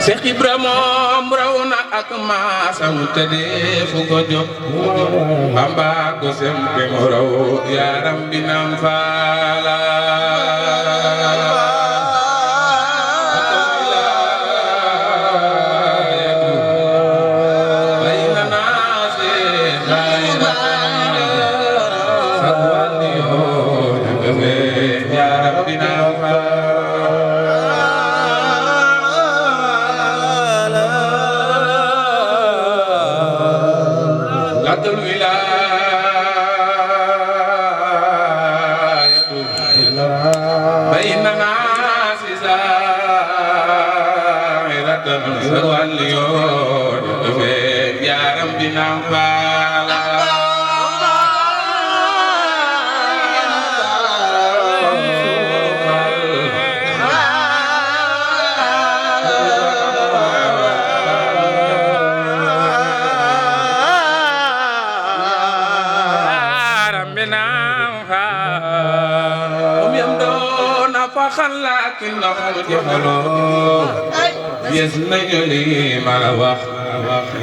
Seex Ibra moom raw na ak maasam te deefu ko jóg Bamba ko sempe mu raw yaaram bi Naam Faala yaaram bi Naam Faala latul wilaayatu bayna naasi zaahiratan sawal yoon yaaram bi Naam Faala xalaat ndox mu joxaloo yes nañu li ma la wax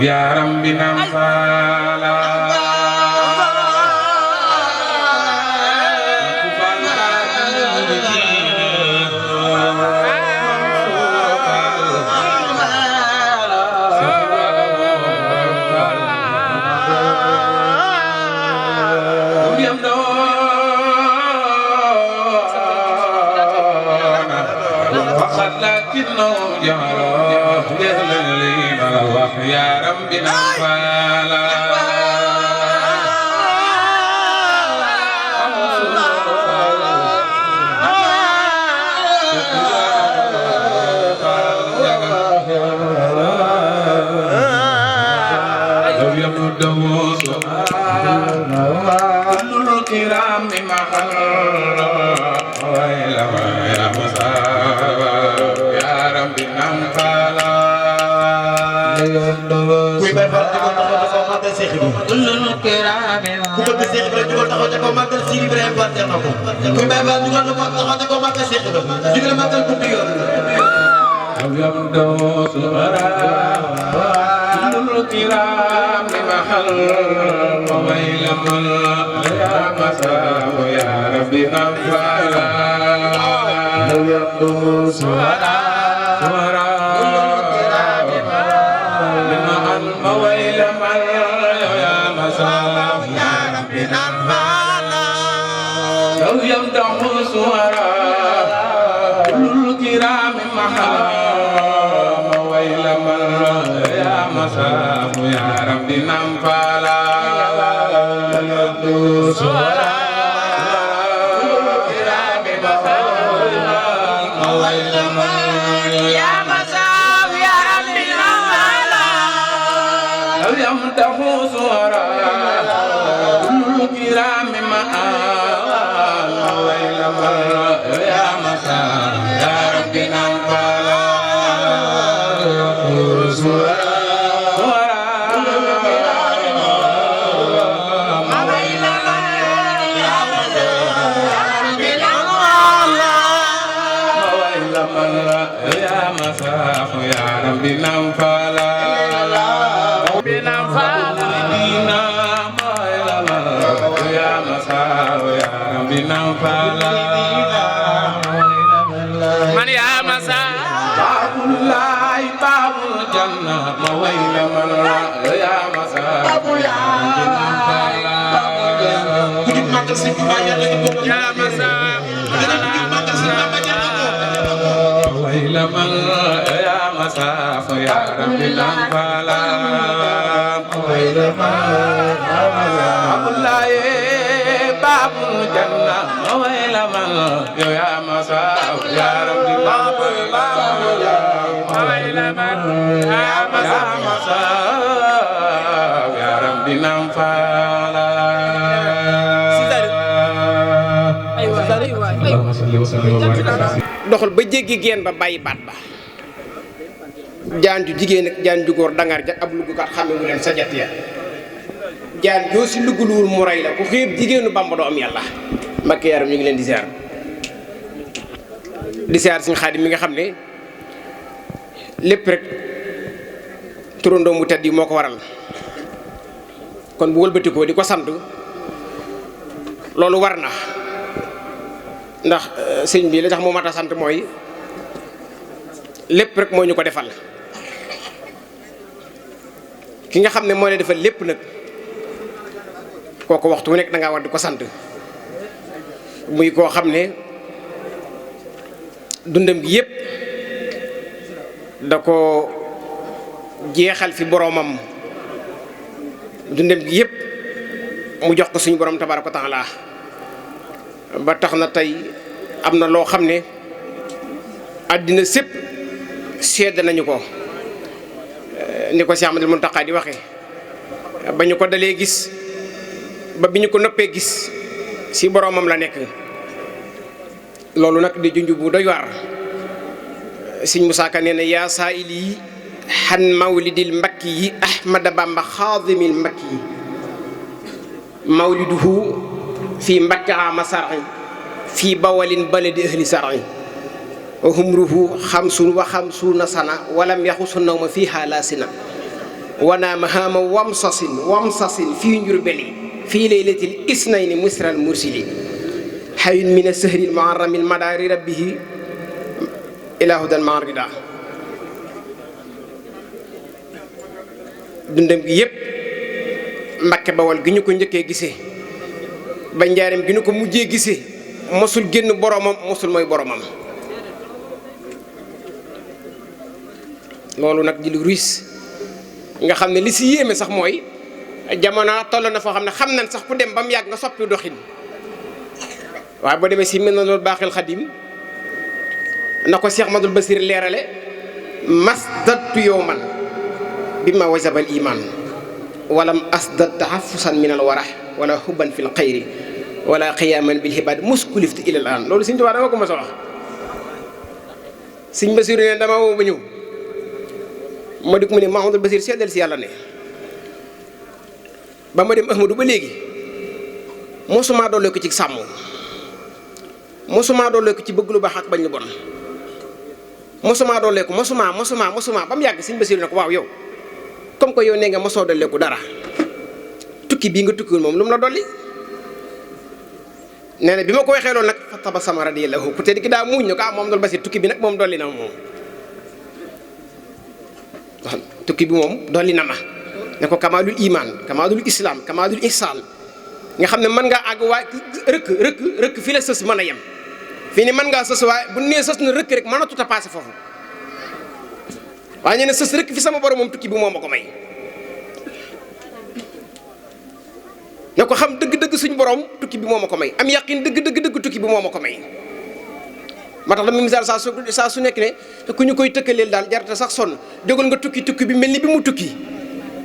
yaaram bi Naam Faala yaaram bi Naam Faala kullul kiram mi mahal yaaram bi Naam Faala kuy bay fal di ko taxaw ca kaw màggal Seex Ibra ku bëgg Seex Ibra jugal taxaw ca kaw màggal Sidi Ibrahima Fall na ko kuy bay fal jugal taxaw ca kaw màggal Seex Ibra jugal màggal guddi yoon kullul kiram li mahal mawaylamal ya masaaw ya rabbi Naam Faala يمدح سورا كل الكرام محام ويل من يا مساف يا ربي Naam Faala سورا كل الكرام محام ويل من يا مساف يا ربي Naam Faala يمدح سورا كل الكرام محام يا مساء يا ربي Naam Faala man yaa masa baabulaay baabul janna ma way la man yaa masa yaa masa way la man yaa masa ya rabbi Naam Faala way la man baabulaay baabul janna ma way la man yaa masa ya rabbi Naam Faala way la man yaa masa ya rabbi Naam Faala doxal ba jéggi geen ba bàyyi baat ba jaan ju jigéen ak jaan ju góor dangar ja ab lugukat xame wu leen sa jat ya jaan joo si lugguluwul mu rey la ku xeeb jigéenu Bamba doo am yàlla. Mbàkke yaram ñu ngi leen di ziar Sëñ Xaadim mi nga xam ne lépp rek turandoo mu tedd yi moo ko waral kon bu wëlbatikoo di ko sant loolu war na ndax sëñ bi li tax moo mat a sant mooy lépp rek moo ñu ko defal ki nga xam ne moo lay defal lépp nag kooku waxtu wu nekk da ngaa war di ko sant muy koo xam ne dundam gi yépp da ko jeexal fi boroomam dundam gi yépp mu jox ko suñu borom tabaaraka wa taala ba tax na tey am na loo xam ne àddina sépp sedd nañu ko ni ko Cheikh Ahmadul Muntaqa di waxee ba ñu ko dalee gis ba bi ñu ko noppee gis si boroomam la nekk loolu nag di junj bu doy waar Sëñ Musaa Ka nee na yaa saa'ili xan mawlidil mbakki yi Ahmada Bamba xaadimil mbakki yi mawliduhu fii mbakki ama sar'i fii bawalin baladi ahli sar'i wa humruhu xamsun wa xamsuuna sana walam yaxusu nawma fiihaa laasina wa naama haama wamsasin fii njurbeli fii laylatil isnayni musral mursili xayun min asahril muharramil madaari rabbihi ilaa hudan maarida dundam gi yépp Mbàkke Bawol gi ñu ko njëkkee gisee ba njaareem gi ñu ko mujjee gisee mosul génn boromam mosul mooy boromam loolu nag di lu ruis nga xam ne li si yéeme sax mooy jamono toll na foo xam ne xam nañ sax ku dem ba mu yàgg nga soppi doxin waaye boo demee si mel na loolu baaxil xadim na ko Cheikh Ahmadul Basir leerale masdattu yowman bi ma wajabal iman walam asdat tahafusan min al warax wala hubban fil xayri wala qiyaman bil hibad muskuliftu ilal an loolu Sëñ Tuubaa dama ko mos a wax Sëñ Basir ne dama woo ba ñëw ma dik mu ne Mahamadul Basir seddal si yàlla ne ba ma dem Ahmadu ba léegi mosuma doole ko ci sàmm mosuma doole ko ci bëgg lu baax ak bañ lu bon mosuma doole ko mosuma ba mu yàgg Sëñ Basir ne ko waaw yow comme que yow nee nga mosoo doole ko dara tukki bii nga tukkiwul moom lu mu la dolli nee na bi ma ko waxee loolu nag fa tabasama radiyallahu ku tedd ki daa muuñ ne ko moom dol Basir tukki bi nag moom dolli na moom waaw tukki bi moom dolli na ma ne ko kamalul iman kamalul islam kamalul ihsan nga xam ne mën ngaa àgg waa rëkk fi la sës mën a yem fii ni mën ngaa sës waaye bu nee sës na rëkk rek mën a tut a passé foofu waaye ñu ne sës rëkk fi sama borom moom tukki bi moo ma ko may ne ko xam dëgg-dëgg suñu borom tukki bi moo ma ko may am yaqin dëgg tukki bi moo ma ko may moo tax dama misaal saa su nekk ne ku ñu koy tëkkaleel daal jarata sax sonn jógal nga tukki bi mel ni bi mu tukki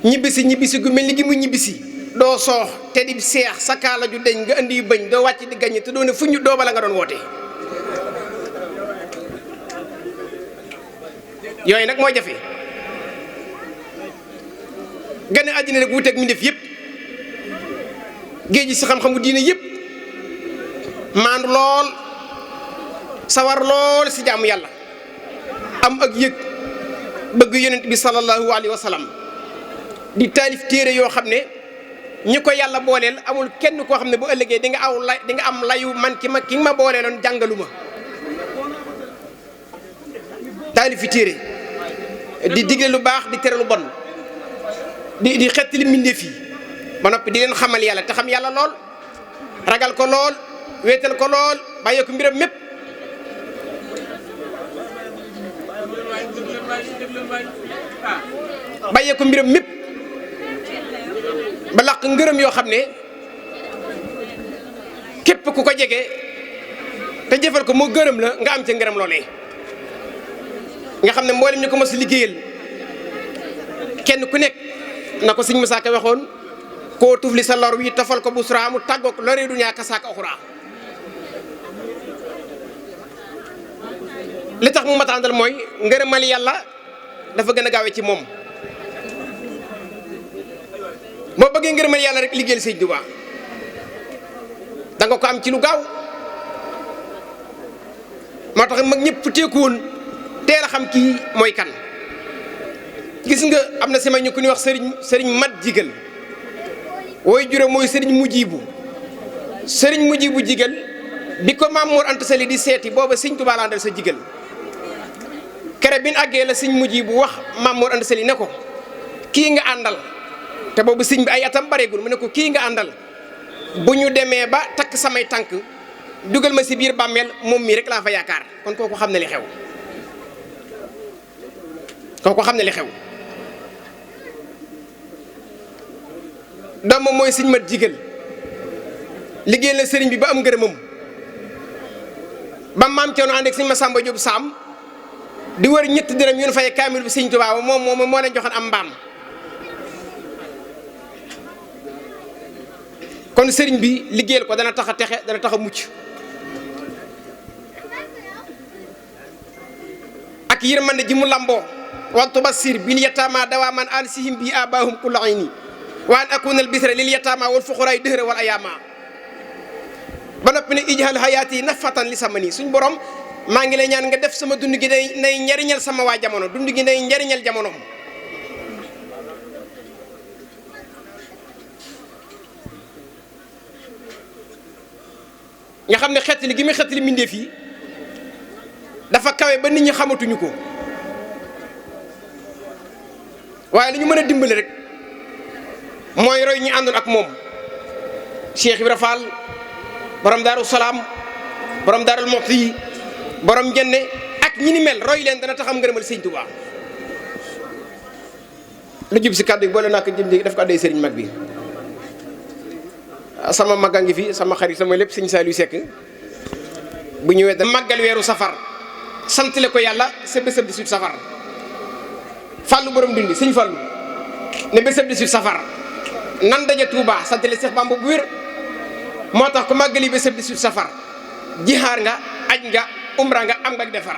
ñibbisi gu mel ni gi mu ñibbisi doo soox te di seex sa kaala ju deñ nga indi yu bañ doo wàcc di gañe te doo ne fu ñu doo bala nga doon woote yooyu nag moo jafe gane àddina nag wuteeg mi def yëpp géej gi si xam-xamu diine yëpp maandu lool sawar lool si jaamu yàlla am ak yëg bëgg yonent bi sallallahu alayhi wa sallam di taalif téere yoo xam ne ñi ko yàlla booleel amul kenn koo xam ne bu ëllëgee di nga am layu man ki ma booleeloon jàngalu ma taalifi téere di digle lu baax di tere lu bon di xettali mbindeef yi ba noppi di leen xamal yàlla te xam yàlla lool ragal ko lool wéetal ko lool bàyyee ko mbiram mépp bàyyee ko mbiram mépp ba laq ngërëm yoo xam ne képp ku ko jege te jëfal ko moo gërëm la nga am ca ngërëm loolee nga xam ne mboolem ñu ko mos liggéeyal kenn ku nekk na ko Sëñ Musaa Ka waxoon koo tufli sa lor wi tafal ko bu suraamu tàggoog loree du ñaa kasaaka oxuraa li tax mu mataandal mooy ngërëmal yàlla dafa gën a gaawe ci moom boo bëggee ngërëmal yàlla rek liggéeyal sëñ Tuubaa da nga ko am ci lu gaaw moo tax mag ñëpp teeku woon teel a xam kii mooy kan. gis nga am na sama ñu ku ñuy wax sëriñ mat jigal wooy juróom mooy sëriñ mujjibu jigal bi ko Maam Mor Anta Sali di seeti booba sëñ Tuubaa la àndal sa jigal kere bi ñu àggee la sëñ mujjibu wax Maam Mor Anta Sali ne ko kii nga àndal te boobu sëñ bi ay atam bareegul mu ne ko kii nga àndal bu ñu demee ba takk samay tànk dugal ma si biir bàmmeel moom mii rek laa fa yaakaar kon kooku xam ne li xew doomam mooy sëñ mat jigal liggéey la sëriñ bi ba am ngërëmam ba maam Cerno ànd ak sëñ Masamba Jóob Saam di wër ñetti dërëm yu ñu fay kaamil bi sëñ Tuubaa moom moo leen joxoon am mbaam kon sëriñ bi liggéeyal ko dana tax a texe dana tax a mucc ak yërmande ji mu lamboo wa tubassir bil yataama dawaaman ansihim bi abaahum kulla ayni wa an akuna al bisra lil yataama wal fuqaraa dëhra wal ayaama ba noppi ne ijhal hayaati nafatan li sama nii suñ borom maa ngi lay ñaan nga def sama dund gi nay njariñal sama waa jamono dund gi nay njariñal jamonoom nga xam ne xettali gi muy xettali mbindeef yi dafa kawe ba nit ñi xamatuñu ko waaye li ñu mën a dimbali rek mooy roy ñi àndoon ak moom Cheikh Ibra Fall borom Daaru Salaam borom Daarul Muxti borom Njenne ak ñi ni mel roy leen dana taxam ngërëmal sëñ Tuubaa lu jub si kàddu yi boole naa ko jëm def ko àddee sëriñ mag bi sama mag a ngi fi sama xarit sama lépp sëñ Saliou Seck bu ñëwee da màggal weeru safar santale ko yàlla sa bésab 18 safar fàllu borom dundi sëñ fàllu ne bésab 18 safar nan daje Touba santale Seex Bamba bu wér moo tax ko màggali bésab 18 safar jihaar nga aj nga umra nga am nga defar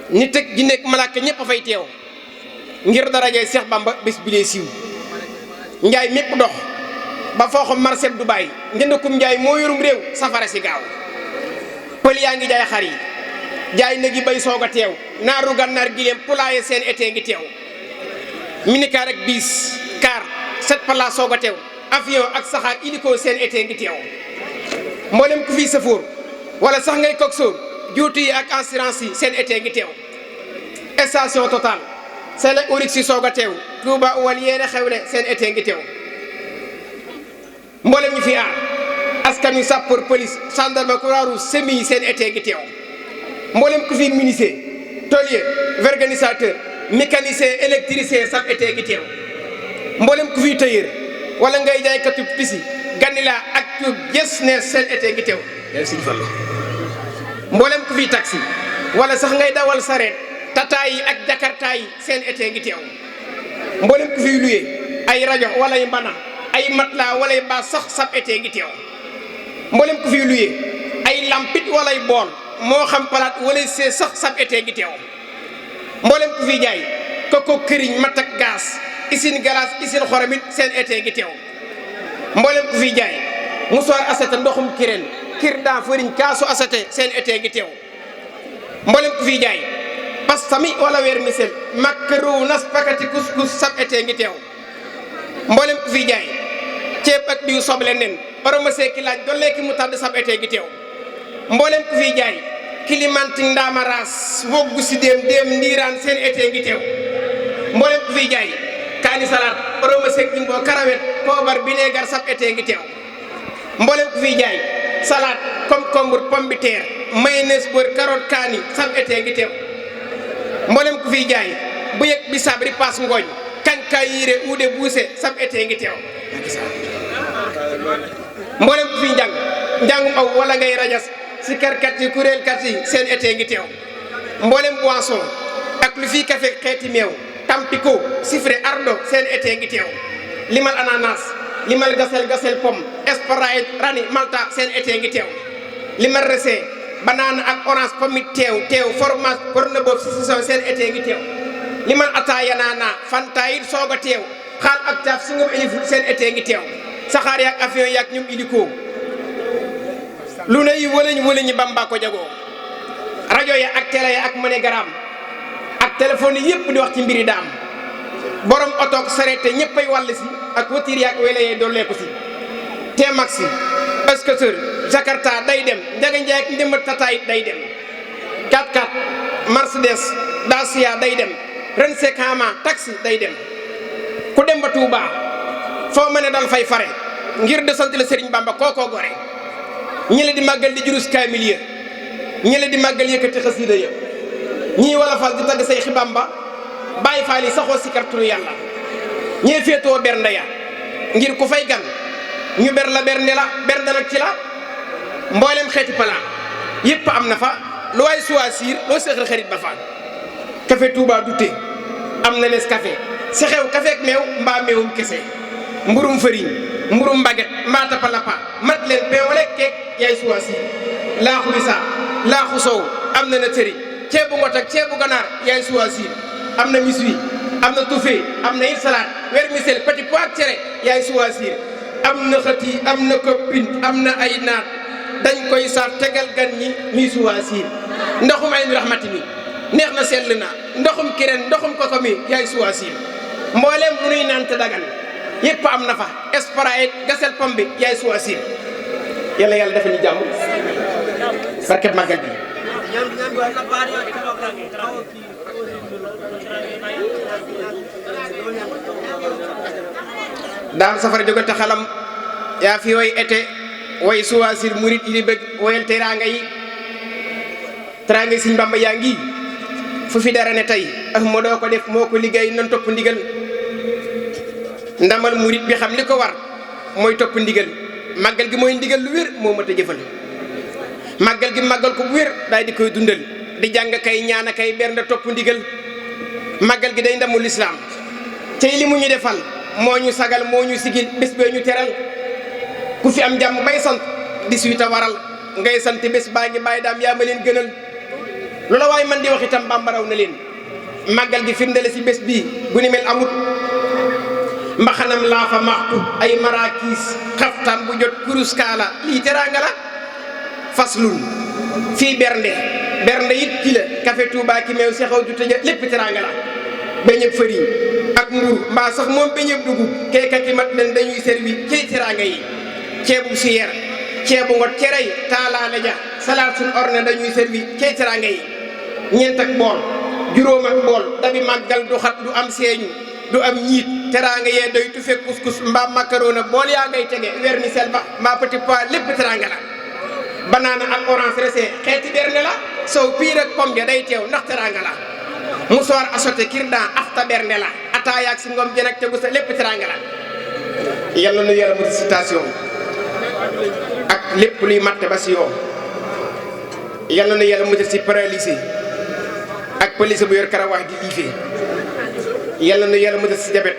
nit ak ji nekk malaaka ñëpp a fay teew ngir darajee Seex Bamba bés bi lee siiw njaay mépp dox ba foo xam marché Dubaay njëndakum njaay moo yorum réew safara si gaaw pël yaa ngi jaay xar yi jaay nag yi bay soog a teew naaru gànnaar gileem pulaaye seen été ngi teew minicar ak bis car 7 pala soog a teew avion ak saxaar iliko seen été ngi teew mboolem ku fii safoor wala sax ngay kok sóor juutu yi ak assurance yi seen été ngi teew station Total seen ak Orix si soog a teew Touba wal yéene xewle seen été ngi teew mboolem ñu fi aar askan wi sapeur police gendarme Croix-Rouge semi seen été ngi teew mboolem ku fi menuisier tôlier organisateur mécanicien électricien sab été ngi teew mboolem ku fi tailleur wala ngay jaaykatu pisi ganila ak cuub gës ne seen été ngi teew Sëñ Fallu mboolem ku fi taxi wala sax ngay dawal sareet tata yi ak jakarta yi seen été ngi teew mboolem ku fi luye ay rajo wala ay mbana ay matelas wala ay baas sax sab été ngi teew mboolem ku fi luye ay lampit wala ay bool moo xam palaat wala see sax sab été ngi teew mboolem ku fi jaay koko këriñ mat ak gaz usine glace usine xoromit seen été ngi teew mboolem ku fi jaay musuwaar asete ndoxum kireen kir daa fëriñ kaasu asete seen été ngi teew mboolem ku fi jaay pastami wala weer misel makkaru nas pakati couscous sab été ngi teew mboolem ku fi jaay ceeb ak diw soble nen oromase ki laaj doon lekki mu tàdd sab été ngi teew mboolem ku fi jaay kilimanting ndaamaraas woggu si déem ndiiraan seen été ngi teew mboolem ku fi jaay kaani salaat oromase jimbo karawet poobar bineegar sab été ngi teew mboolem ku fi jaay salade concombre pomme de terre mayonnaise beurre carotte kaani sab été ngi teew mboolem ku fi jaay bu yëg bisaab ripaas ngooñ kanka yiire uude buuse sab été ngi teew mboolem ku fi njàngum aw wala ngay rajas si karkat yi kuréelkat yi seen été ngi teew mboolem boisson ak lu fii café xeeti meew tampiko sifre ardo seen été ngi teew limal ananas limal gasel pomme Sprite rani malta seen été ngi teew limal raisin banane ak orange pomme teew fromage corne boobu si seen été ngi teew limal ataaya naana fanta it soog a teew xaal ak caaf su ngam ilif seen été ngi teew saxaar yaak avion yaak ñoom ilikoo lu ne yi wala ñi Bamba ko jagoo rajo ya ak télé ya ak monogramme ak téléphone yi yëpp di wax ci mbiri daam borom oto ak sareete ñëppay wàll si ak voiture yaak wele yee dooleeku si T-Max scooter Jakarta day dem Njaga Njaay ak njëmbat tataay day dem 4x4 Mercedes Dacia day dem Rense Kama taxi day dem ku dem ba Touba foo mën a dal fay fare ngir de sant la Serigne Bamba kookoo gore ñi la di màggal di jurus kaamil ya ñi la di màggal yëkkati xasida ya ñii wala fal di tagg say xi Bamba bàyyi faal yi saxoo si karturu yàlla ñee féetoo bernde ya ngir ku fay gan ñu ber la bernde nag ci la mboolem xeeti pala yëpp am na fa lu waay choisir loo seexal xarit ba fa café Touba Douté am na Nescafé si xew café ak meew mbaa meewum kese mburum fëriñ mburum mbaget mbaa tapalapa mat leen pain wala keek yaay choisir laaxu bisaab laaxu sow am na tëri ceebu ngot ak ceebu ganaar yaay choisir am na miswi am na touffé am na it salade vermicelle petit pois ak cere yaay choisir am na xëti am na koppin am na ay naat dañ koy saaf tegal gan ñi ñuy choisir ndoxum ay rahmati mi neex na sell na ndoxum kireen ndoxum koko mi yaay choisir mboolem mu nuy naan te dagan yëpp am na fa Sprite gasel pom bi yaay choisir yàlla dafa ñu jàmm barket màggal bi daam safara jógal te xalam yaa fi way été way choisir murit yi di bëgg woyal teraanga yi Sëñ Bamba yaa ngi fu fi dara ne tey moo doo ko def moo ko liggéey nan topp ndigal ndamal murit bi xam li ko war mooy topp ndigal màggal gi mooy ndigal lu wér moo mat a jëfal màggal gi màggal ko bu wér daal di koy dundal di jàng kay ñaan kay bernde topp ndigal màggal gi day ndamul lislaam tey li mu ñu defal moo ñu sagal moo ñu sigil bés bee ñu teral ku fi am jàmm bay sant 18 a waral ngay sant bés baa ngi bàyyi daam yaa ma leen gënal loola waaye man di wax itam bambaraw na leen màggal gi firndele si bés bii bu ni mel amut mbaxanam laa fa maxtu ay marakiis xaftaan bu jot kurus kaala lii teraanga la faslun fii bernde it ki la café Touba ki meew sexaw du tëja lépp teraanga la beñëb fëriñ ak mburu mbaa sax moom beñëb dugub keeka ki mat leen dañuy servi ci teraanga yi ceebu siyeer ceebu ngot cerey taalaale ja salaat suñ orne dañuy servi ci teraanga yi ñeent ak bool juróom ak bool dabi màggal du xat du am seeñu du am ñiit teraanga yee doy tu fekk couscous mbaa macaroni bool yaa ngay tege vermicelle ba mbaa petit pois lépp teraanga la banaana ak orange raisin xeeti berne la sow piir ak pomme day teew ndax teraanga la musoor asote kirdan afta berne la ataaya ak si ngom jën ak tegu sa lépp teraanga la yàlla nu yàlla mu citation ak lépp luy matte ba si yoo yàlla nu yàlla mu si paralysé ak police bu yor karawax di liifee yàlla nu yàlla mu si jabet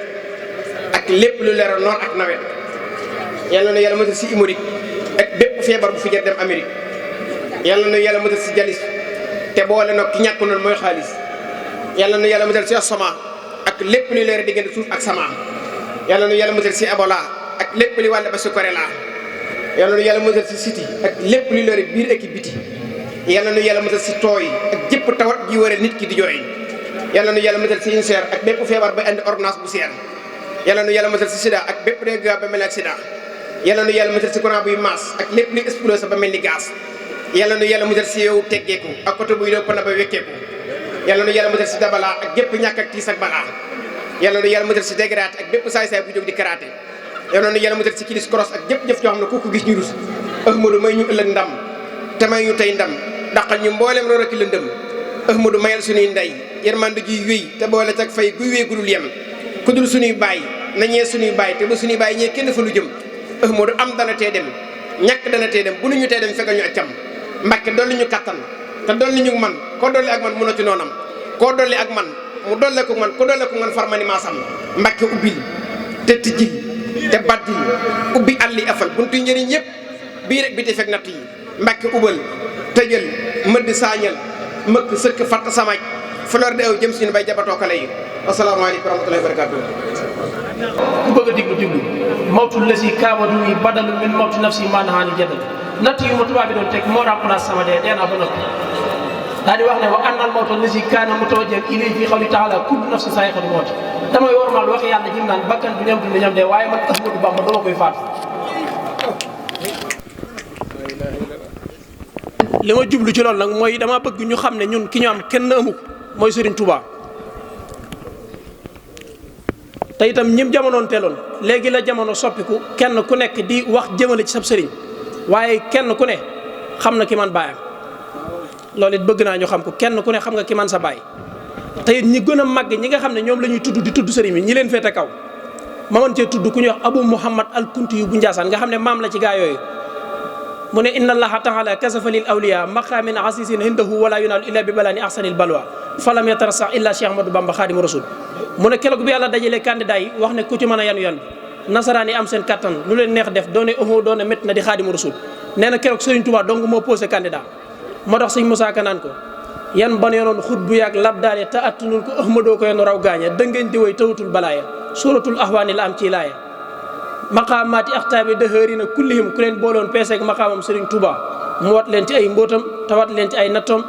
ak lépp lu leeral noor ak nawet yàlla nu yàlla mu si hémorroïde ak bépp feebar bu fi jar dem Amérique yàlla nu yàlla mu si jalis te boole nag ki ñàkk noonu mooy xaalis yàlla nu yàlla mu si asama ak lépp luy leeral diggante suuf ak sama yàlla nu yàlla mu si Ebola ak lépp luy wàlle ba si Corée yàlla nu yàlla mu si siti ak lépp luy leeral biir ak biti yàlla nu yàlla musal si tooy ak jëpp tawat ji waral nit ki di jooy yàlla nu yàlla musal si inseer ak bépp feebar ba indi ordonnance bu seer yàlla nu yàlla musal si sida ak bépp dégâts ba mel ni sida yàlla nu yàlla musal si courant buy maas ak lépp luy explosé ba mel ni gaz yàlla nu yàlla musal si yow teggeeku ak côté buy dow pana ba wekkeeku yàlla nu yàlla musal si dabala ak gépp ñàkk ak tiis ak balaa yàlla nu yàlla musal si dégraté ak bépp saay-saay bu jóg di karaté yàlla nu yàlla musal si kilis koros ak jëpp jëf joo xam ne ku ko gis ñu rus Ahmadou may ñu ëllëg ndam te may ñu tey ndam daqal ñu mboolem loolu rek lëndëm Ahmadou mayal suñuy ndey yërmande ji wéy te boole tag fay guy wéy gudul yem ku dul suñuy baay na ñee suñuy baay te bu suñuy baay ñee kenn fa lu jëm Ahmadou am dana tee dem ñàkk dana tee dem bu nu ñu tee dem fegal ñu accam Mbàkke dolli ñu kattan te dolli ñu man koo dolli ak man mu noti noonam koo dolli ak man mu dolle ko man ko dolle ko man farmani maasam Mbàkke ubbil te tijjil te baddil ubbi alli afal buntu njëriñ yëpp bii rek bi te fekk natt yi Mbàkke ubal tëjël mëdd saañal mëkk sëkk fatt samaj fleur de aw jëm suñu bay jabatoo kale yi asalaamaaleykum wa rahmatullahi wa barakatuh ku bëgg a diglu mawtul la si kaabadu yi badalu min mawti nafsi maanahaani jadal natt yu ma tubaab bi doon teg moo remplace sama dee naa ba noppi daal di wax ne wa annal mawta lazi kaana mutawajjihan ilayhi fi qawli taala kullu nafsin zaa'iqatul mawt damay wormaal wax yàlla jim naan bakkan bu ñam dund ñam dee waaye man Ahmadou Bamba dama koy faat. li ma jublu ci loolu nag mooy dama bëgg ñu xam ne ñun ki ñu am kenn amu ko mooy Serigne Touba te itam ñim jamonoon teeloon léegi la jamono soppiku kenn ku nekk di wax jëmale ci sab sëriñ waaye kenn ku ne xam na ki man baayam loolu it bëgg naa ñu xam ko kenn ku ne xam nga ki man sa baay te it ñi gën a màgg ñi nga xam ne ñoom la ñuy tudd di tudd sëriñ bi ñi leen féete kaw ma mën cee tudd ku ñuy wax Abu Muhammad al Kunti yu bu Njaasaan nga xam ne maam la ci gaa yooyu mu ne inna allaha taala kasafa lil awliya maqamin asisin hindahu wala yunaalu illa bi balani ahsanil balwa falam yatarasa illa Cheikh Ahmadou Bamba Xaadimu Rasul mu ne keroog bi yàlla dajalee candidat yi wax ne ku ci mën a yanu yan bi nasaraan yi am seen kattan lu leen neex def doone doone métti na di Xaadimu Rasul nee na keroog Serigne Touba dong moo posé candidat moo tax sëñ Moussa Ka naan ko yan ban yonoon xut bu yàgg lab daale te attunul ko Ahmadoo ko yoon raw gaaña dëngeen di way tawatul balaaya suratul ahwaani la am ci laaya maqaamaati axtaabi dëhëri na kullihim ku leen booloon peeseeg maqaamam Serigne Touba mu wat leen ci ay mbóotam te wat leen ci ay nattoom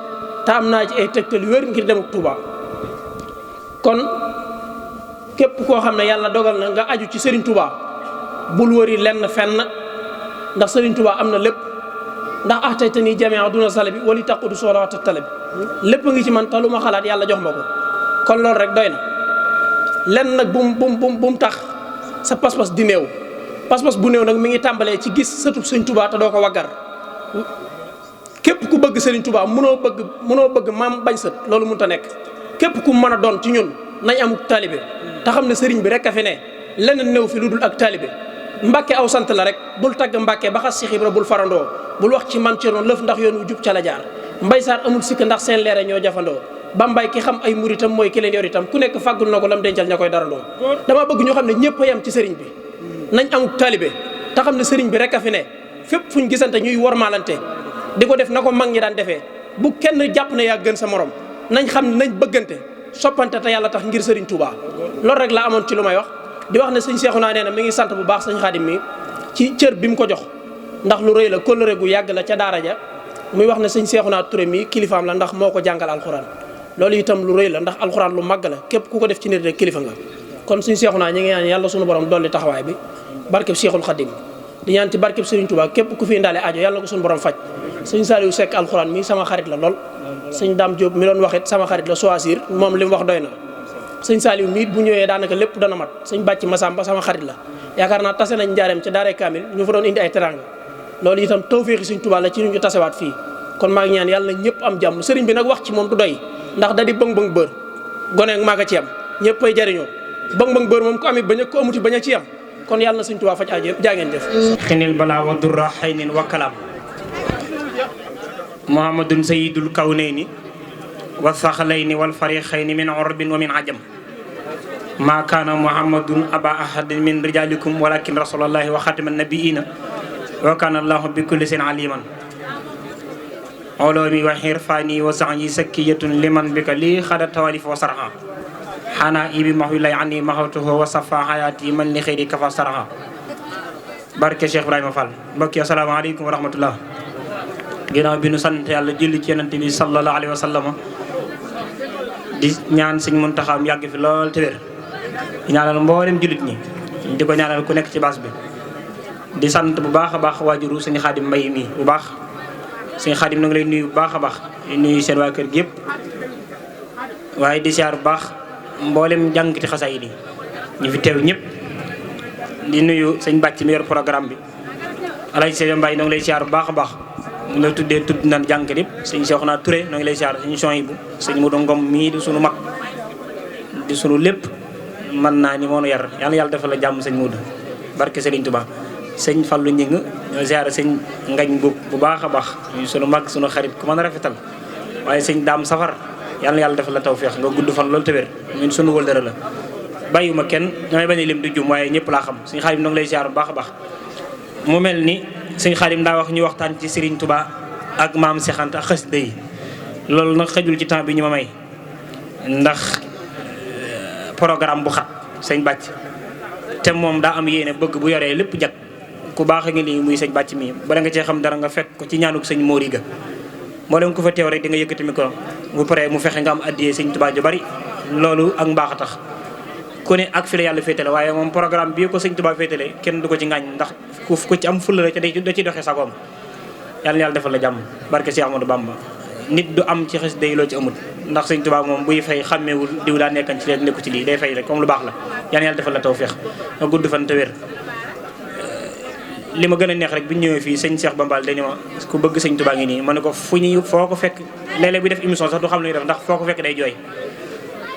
te am naa ci ay tegtal wér ngir dem ak Touba kon képp koo xam ne yàlla dogal na nga aju ci Serigne Touba bul wëri lenn fenn ndax Serigne Touba am na lépp ndax axtayta nii jamia duna sala bi wali taqudu soxla waxta tala bi lépp ngi ci man te lu ma xalaat yàlla jox ma ko kon loolu rek doy na lenn nag bu mu tax sa pas-pas di néew pas-pas bu néew nag mi ngi tàmbalee ci gis sëtub Serigne Touba te doo ko waggar képp ku bëgg Serigne Touba mënoo bëgg maam bañ sët loolu mënut a nekk képp ku mën a doon ci ñun nañ amuk taalibe te xam ne Serigne bi rek a fi ne leneen néew fi lu dul ak taalibe Mbàkke aw sant la rek bul tagg Mbàkke ba xas Cheikh Ibra bul farandoo bul wax ci Maam Cerno lëf ndax yoon wu jub ca la jaar Mbay Saar amul sikk ndax seen leere ñoo jafandoo Bambay ki xam ay muritam mooy ki leen yor itam ku nekk fàggul na ko lam dencal ña koy darandoo dama bëgg ñu xam ne ñëpp a yem ci sëriñ bi nañ amuk taalibe te xam ne sëriñ bi rek a fi ne fépp fuñ gisante ñuy wormaalante di ko def na ko mag ñi daan defee bu kenn jàpp ne yaa gën sa morom nañ xam ne nañ bëggante soppante te yàlla tax ngir Serigne Touba loolu rek la amoon ci lu may wax di wax ne sëñ Seexuna nee na mi ngi sant bu baax sëñ Xaadim mi ci cër bi mu ko jox ndax lu rëy la kóllëre gu yàgg la ca daara ja muy wax ne sëñ Seexuna Touré mi kilifaam la ndax moo ko jàngal alxuraan loolu itam lu rëy la ndax alxuraan lu màgg la képp ku ko def ci nit rek kilifa nga kon sëñ Seexuna ñi ngi ñaan yàlla sunu borom dolli taxawaay bi barkeb Seexul Xaadim di ñaan ci barkeb Serigne Touba képp ku fi indaale aajo yàlla ko sunu borom faj sëñ Saliou Seck alxuraan mi sama xarit la lool sëñ Dame Diop mi doon waxit sama xarit la choisir moom li mu wax doy na sëñ Saliou mi bu ñëwee daanaka lépp dana mat sëñ Bàcc Masamba sama xarit la yaakaar naa tase nañ njaareem ci daaray Kaamil ñu fa doon indi ay teranga loolu itam tawféexi sëñ Touba la ci ñu tasewaat fii kon maa ngi ñaan yàlla ñëpp am jàmm sëriñ bi nag wax ci moom du doy ndax da di bëng-bëng bër gone ak maa ko ci am ñëpp ay jariñoo bëng-bëng bër moom ko amit bañ a ko amuti bañ a ci am kon yàlla na sëñ Touba faj aajo yëpp jaa ngeen jëf xinil balaa wa durra xaynin wa kalaam muhammadun sayidul kawnayni wa saxalayni wal fariqayni min urbin wa min ajam ma kaana muhammadun aba ahadin min rijalikum walakin rasulallahi wa xatiman nabiina wa kaana allahu bi kulli seen aliman olomi wa xirfani wa saxyi sakkiyatun liman bika li xada tawalif wa sarha xana ibi mahwilay ani mahawtuhu wa safa hayati man li xëyri kafa sarha barke Cheikh Ibrahima Fall mbokki asalaamaaleykum wa rahmatullah ginnaaw bi nu sant yàlla julli ci yonent bi sallallahu alayhi wa sallam di ñaan sëñ Muntaxa mu yàgg fi lool te wér di ñaanal mboolem jullit ñi di ko ñaanal ku nekk ci baas bi di sant bu baax a baax waajuru sëñ Xaadim Mbay mi bu baax sëñ Xaadim na nga lay nuyu bu baax a baax di nuyu seen waa kër gi yëpp waaye di siyaar bu baax mboolem jàngkati xasaayid yi ñu fi teew ñëpp di nuyu sëñ Bàcc mi yor programme bi Alaaji Seydi Mbaye na nga lay siyaar bu baax a baax ñu la tuddee tudd naan jàngkat yëpp sëñ Seexuna Touré noo ngi lay siyaar sëñ Sohaybu sëñ Modou Ngom mii di sunu mag di sunu lépp mën naa ni moonu yar yàlla defal la jàmm sëñ Modou barke Serigne Touba sëñ Fallou Ñing ñoo siyaar sëñ Ngañ Mbuub bu baax a baax sunu mag sunu xarit ku mën a rafetal waaye sëñ Daam Safar yàlla defal la tawfeex nga gudd fan loolu te wér ñun sunu wëldëra la bàyyiwuma kenn damay bañ a lim di jum waaye ñëpp laa xam sëñ Xaadim noo ngi lay siyaar bu baax a baax mu mel ni sëñ Xaadim daa wax ñu waxtaan ci Serigne Touba ak maam Seex Anta ak xasida yi loolu nag xëjul ci temps bi ñu ma may ndax programme bu xat sëñ Bàcc te moom daa am yéene bëgg bu yoree lépp jag ku baax a ngi nii muy sëñ bàcc mi bala nga cee xam dara nga fekk ko ci ñaanuk sëñ Moriga moo leen ko fa teew rek di nga yëkkati micro bu paree mu fexe nga am addiyee sëñ Tuubaa ju bari loolu ak mbaax a tax ku ne ak fi la yàlla féetale waaye moom programme bii ko sëñ Tuubaa féetale kenn du ko ci ngaañ ndax ku ci am fulla la ca da ci doxee sagoom yàlla na yàlla defal la jàmm barke Cheikh Ahmadou Bamba nit du am ci xes day loo ci amut ndax sëñ Tuubaa moom buy fay xàmmeewul diw daa nekkan ci leen nekku ci lii day fay rek comme lu baax la yàlla na yàlla defal la tawfeex nga gudd fan te wér li ma gën a neex rek bi ñu ñëwee fii sëñ Cheikh Bambal dañu ma ku bëgg sëñ Tuubaa ngi nii ma ne ko foo ko fekk léeg-léeg bi def émission sax du xam lu ñuy def ndax foo ko fekk day jooy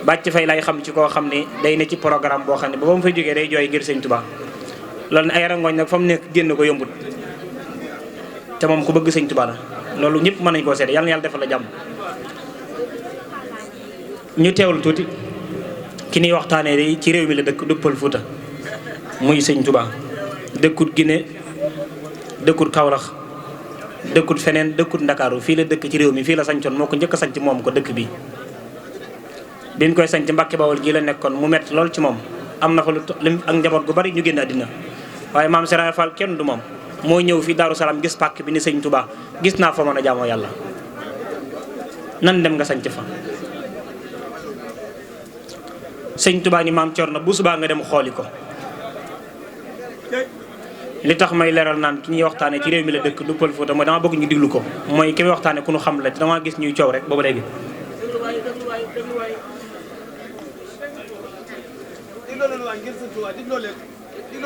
bàcc fay lay xam ci koo xam ne day ne ci programme boo xam ne ba mu fay jógee day jooy ngir sëñ Tuubaa loolu ne ay rangooñ nag fa mu nekk génn ko yombut te moom ku bëgg sëñ Tuubaa la loolu ñëpp mën nañu koo seede yàlla na yàlla defal la jàmm ñu teewul tuuti ki niy waxtaanee day ci réew mi la dëkk duppal Fuuta muy sëñ Tuubaa dëkkut Guinée dëkkut Kaolack dëkkut feneen dëkkut Ndakaaru fii la dëkk ci réew mi fii la sañcoon moo ko njëkk a sañc moom ko dëkk bi bi mu koy sañc Mbàkke Bawol gii la nekkoon mu metti lool ci moom am na fa lu ak njaboot gu bari ñu génn àddina waaye maam Serigne Fall kenn du moom moo ñëw fii Daaru Salaam gis pàkk bi ni sëñ Tuubaa gis naa fa mën a jaamoo yàlla nan dem nga sañc fa sëñ Tuubaa ni maam Cerno bu subaa nga dem xooli ko li tax may leeral naan ki ñuy waxtaane ci réew mi la dëkk du Pël Fuuta mooy dama bëgg ñu diglu ko mooy ki muy waxtaane ku ñu xam la dama gis ñuy coow rek boobu léegi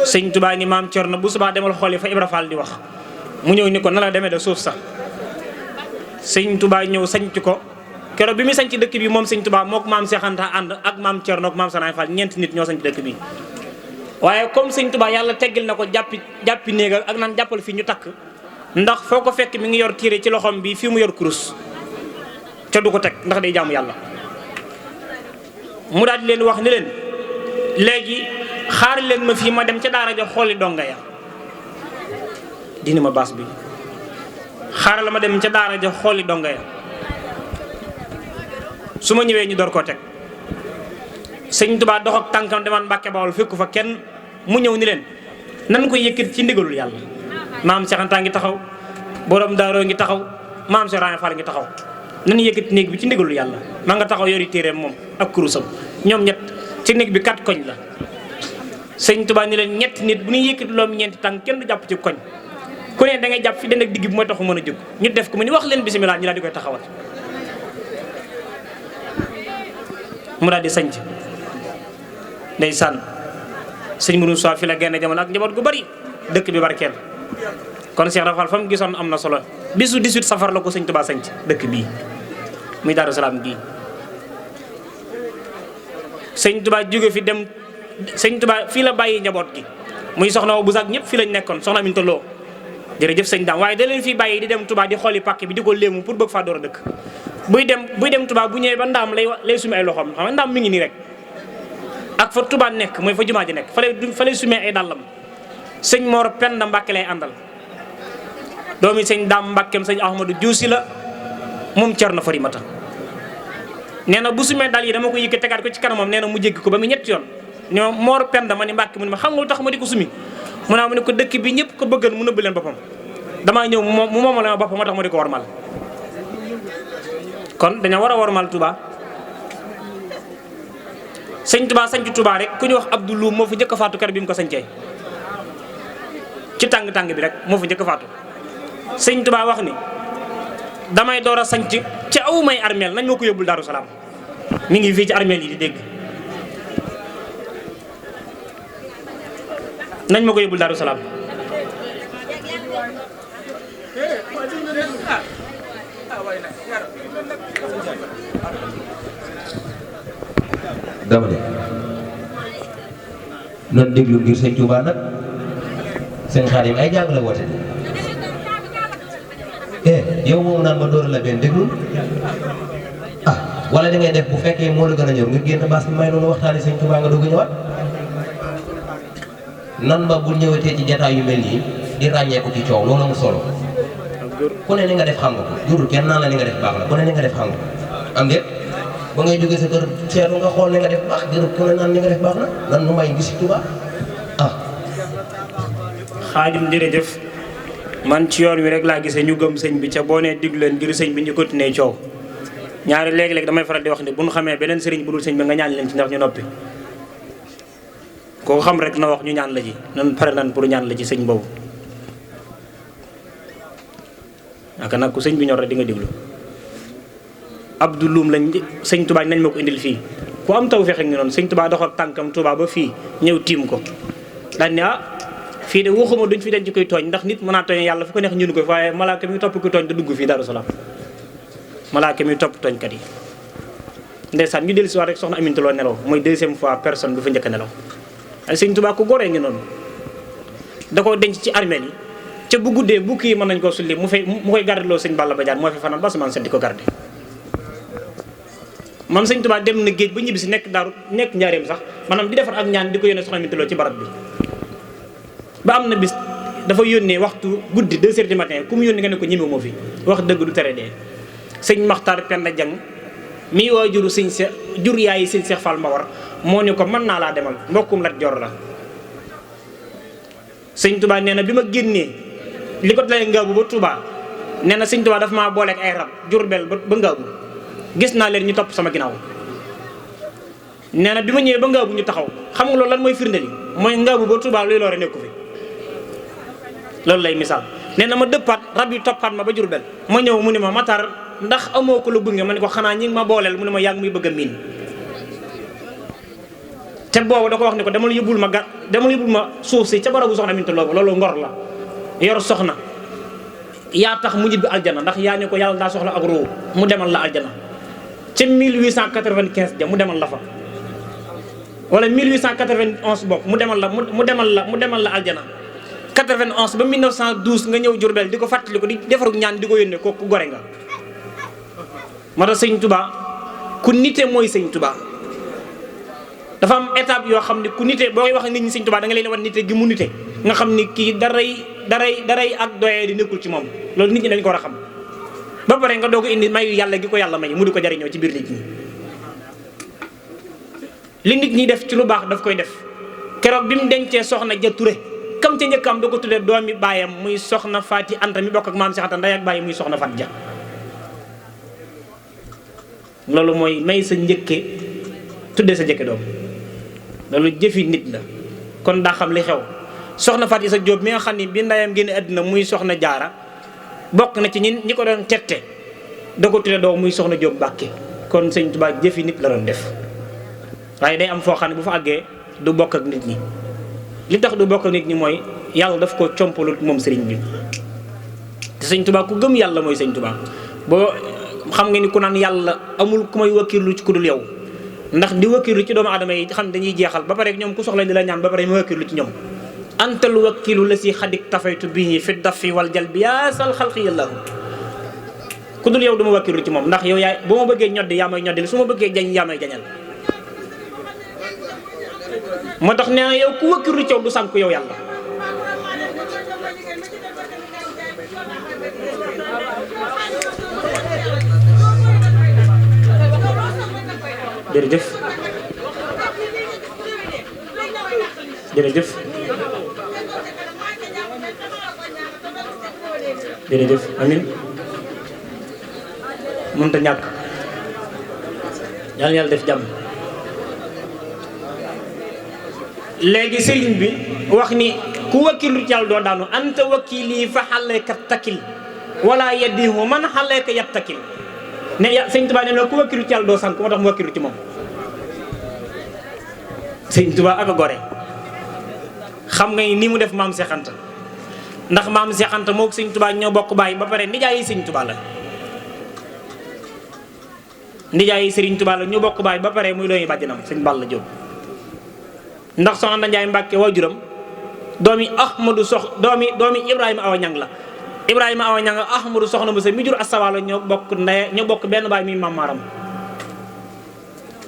sëñ Tuubaa ni maam Cerno bu subaa demal xooli fa Ibra Fall di wax mu ñëw ni ko na la demee de suuf sax sëñ Tuubaa ñëw sañc ko keroog bi muy sañc dëkk bi moom sëñ Tuubaa mook maam Seex Anta ànd ak maam Cerno ak maam Sanaay Fall ñeenti nit ñoo sañc dëkk bi waaye comme sëñ Tuubaa yàlla teggil na ko jàppi néegal ak naan jàppal fii ñu takk ndax foo ko fekk mi ngi yor tiire ci loxoom bi fii mu yor kurus te du ko teg ndax day jaamu yàlla mu daal di leen wax ni leen léegi xaar leen ma fii ma dem ca daara ja xooli donga ya dina ma baas bi xaaral ma dem ca daara ja xooli donga ya su ma ñëwee ñu door koo teg sëñ Tuubaa dox ak tànkam demaan Mbàkke Bawol fekku fa kenn mu ñëw ni leen nan ko yëkkati ci ndigalul yàlla maam Seex Anta ngi taxaw borom daaroo ngi taxaw maam Seex Ibra Fall ngi taxaw nan yëkkati néeg bi ci ndigalul yàlla maa nga taxaw yori téeréem moom ak kurusam ñoom ñett ci néeg bi 4 koñ la sëñ Tuubaa ni leen ñetti nit bu ñuy yëkkati loom ñeenti tànk kenn du jàpp ci koñ ku ne da ngay jàpp fi den ak digg bi mooy taxu mën a jóg ñu def ko mu ni wax leen bisimilah ñu daal di koy taxawal mu daal di sañc ndeysaan sëñ Mourou Sow fi la génn jamono ak njaboot gu bari dëkk bi barkeel kon Cheikh Rafal fa mu gisoon am na solo bisu 18 safar la ko sëñ Tuubaa sañc dëkk bii muy Daaru Salaam gii sëñ Tuubaa jóge fi dem sëñ Tuubaa fii la bàyyi njaboot gi muy soxna bu sax ñëpp fii lañ nekkoon soxna Aminta Lo jërëjëf sëñ Daam waaye da leen fii bàyyi di dem Tuubaa di xooli pàkk bi di ko léemu pour bëgg faa door a dëkk buy dem Tuubaa bu ñëwee ba ndaam lay sumi ay loxoom xam nga ndaam mi ngi nii rek ak fa Tuubaa nekk mooy fa jumaa ji nekk fa lay sumee ay dàllam sëñ Mor Penda Mbàkke lay àndal doomi sëñ Daam Mbàkkeem sëñ Ahmadou Juusi la moom Cerno Farimata nee na bu sumee dal yi dama ko yëkk tegaat ko ci kanamam nee na mu jéggi ko ba mu ñetti yoon ne ma Mor Penda ma ni Mbàkke mu ne ma xam nga lu tax ma di ko sumi mu naa mu ne ko dëkk bi ñëpp ko bëggan mu nëbb leen boppam damaa ñëw mu moomal ma boppam moo tax ma di ko warmal kon dañoo war a warmal Touba sëñ Touba sañc Touba rek ku ñu wax Abdou Loum moo fi njëkk a faatu kër bi mu ko sañcee ci tàng-tàng bi rek moo fi njëkk a faatu sëñ Touba wax ni damay door a sañc ci aw may armeel nañ moo ko yóbbul Daaru Salaam mi ngi fii ci armeel yi di dégg nañ ma ko yóbbul Daaru Salaam dama ne nan déglu ngir sëñ Tuubaa nag sëñ Xaadim ay jàng la woote yow moom naan ma dóora la benn déglu wala da ngay def bu fekkee moo la gën a ñëw nga génn baas bi may noonu waxtaani sëñ Tuubaa nga dugg ñëwaat nan ba bul ñëwatee ci jataay yu mel nii di ràññeeku ci coow loolu mu solo ku ne ni nga def xam nga ko jurul kenn naan la ni nga def baax la ku ne ni nga def xam nga ko am déet ba ngay jógee sa kër seetu nga xool ni nga def baax jërëjëf ku ne naan ni nga def baax na nan nu may gis Tuubaa Xaadim jërëjëf man ci yoon wi rek laa gisee ñu gëm sëñ bi ca boo nee diglu leen ngir sëñ bi ñu continuer coow ñaari léegi-léegi damay faral di wax ne bu ñu xamee beneen sëriñ bu dul sëñ bi nga ñaan leen ci ndax ñu noppi koo xam rek na wax ñu ñaan la ci nan pare nan pour ñaan la ci sëñ boobu naka nag ku sëñ bi ñor rek di nga diglu Abdou Loum lañ sëñ Touba nañ ma ko indil fii ku am taw fexe ngi noonu sëñ Touba doxal tànkam Touba ba fii ñëw tiim ko daan ne fii de waxuma duñ fi denc koy tooñ ndax nit mën naa tooñ yàlla fu ko neex ñun ko waaye malaaka mi topp koy tooñ da dugg fii Daaru Salaam malaaka mi topp tooñkat yi ndeysaan ñu dellu si waat rek soxna Aminta Lo nelaw mooy deuxième fois personne bu fa njëkk a nelaw ay sëñ Touba ku goree ngi noonu da koo denc ci armeel yi ca bu guddee bu kii mën nañ koo sulli mu koy gardeloo sëñ Balla Badiane moo fi fanaan ba samaan set di ko garde man sëñ Touba dem na géej ba ñibbi si nekk daaru nekk njaareem sax maanaam di defar ak ñaan di ko yónnee soxna Aminta Lo ci barab bi ba am na bis dafa yónnee waxtu guddi 2 heures du matin ku mu yónnee nga ne ko ñemewu moo fi wax dëgg du tere dee sëñ Maxtaar Penda Jang mii waajuru sëñ Seex jur yaayi sëñ Seex Fall Mbawar moo ne ko mën naa laa demal mbokkum Lat Joor la sëñ Touba nee na bi ma génnee li ko dalee Ngaabu ba Touba nee na sëñ Touba dafa maa booleeg ay rab Jurbel ba Ngaabu gis naa leen ñu topp sama ginnaaw nee na bi ma ñëwee ba Ngaabu ñu taxaw xam nga loolu lan mooy firnde li mooy Ngaabu ba Touba luy loore nekku fi loolu lay misaal nee na ma dëppaat rab yi toppaat ma ba Jurbel ma ñëw mu ne ma Matar ndax amoo ko la gunge ma ne ko xanaa ñi ngi ma booleel mu ne ma yàgg muy bëgg a miin te boobu da ko wax ne ko demal yóbbul ma suuf si ca barabu soxna Aminta Lo loolu ngor la yor soxna yaa tax mu ñibbi aljana ndax yaa ne ko yàlla daa soxla ak ruu mu demal la aljana ca 1895 ja mu demal la fa wala 1891 bokk mu demal la aljana 91 ba 1912 nga ñëw Jurbel di ko fàttali ko di defaru ñaan di ko yónnee kooku gore nga moo tax sëñ Touba ku nite mooy sëñ Touba dafa am étape yoo xam ne ku nite boo koy wax nit ñi sëñ Touba da nga leen wan nite gi mu nite nga xam ni kii daray ak doyee di nekkul ci moom loolu nit ñi dañ ko war a xam ba pare nga doog a indi mayu yàlla gi ko yàlla may mu di ko jariñoo ci biir nit ñi li nit ñi def ci lu baax daf koy def keroog bi mu dencee soxna ja Ture kam ca njëkkam da ko tuddee doomi baayam muy soxna Faati Anta mi bokk ak maam Seex Anta ndey ak baay muy soxna Fat Ja loolu mooy may sa njëkke tuddee sa njëkke doom loolu jëfi nit la kon daa xam li xew soxna Faat Isa Jóob mi nga xam ni bi ndeyam génne àddina muy soxna Jaara bokk na ci ñi ko doon tette da ko tuddee doom muy soxna Jóob Mbàkke kon sëñ Tuubaa jëfi nit la doon def waaye day am foo xam ne bu fa àggee du bokk ak nit ñi li tax du bokk ak nit ñi mooy yàlla daf ko compalut moom sëriñ bi te sëñ Tuubaa ku gëm yàlla mooy sëñ Tuubaa boo xam nga ni ku naan yàlla amul ku may wakkirlu ci ku dul yow ndax di wakkirlu ci doomu aadama yi xam dañuy jeexal ba pare ñoom ku soxla di la ñaan ba pare ma wakkirlu ci ñoom antal wakkilu la si xadik tafaytu bii fi dafi wal jal bi yaasal xalqi yàllaahu ku dul yow du ma wakkirlu ci moom ndax yow yaay bu ma bëggee ñoddi yaa may ñoddi su ma bëggee jañ yaa may jañal moo tax nee na yow ku wakkilu ci yow du sànku yow yàlla jërëjëf jërëjëf jërëjëf amin mënta ñàkk yàlla yàlla def jàmm léegi sëriñ bi wax ni ku wakkilu ci yàlla doo daanu anta wakkili fa xaleka takkil wala yeddihu man xaleka yattakil ne sëñ Tuubaa ne na ku wakkilu ci yàlla doo sànk moo tax mu wakkilu ci moom sëñ Tuubaa ak a gore xam nga ni mu def maam Seex Anta ndax maam Seex Anta moo sëñ Tuubaa ñoo bokk bàyyi ba pare nijaay yi sëñ Tuubaa la nijaay yi sëriñ Tuubaa la ñu bokk bàyyi ba pare muy doomi bàjjanam sëñ Balla Jóob ndax soxna Anta Njaay Mbàkke waajuram doomi Ahmadu doomi Ibrahima Awa Ñang la Ibrahima Awa Ñang Ahmadu soxna bu sa mi jur asawaalo ñoo bokk benn baay muy maam Maaram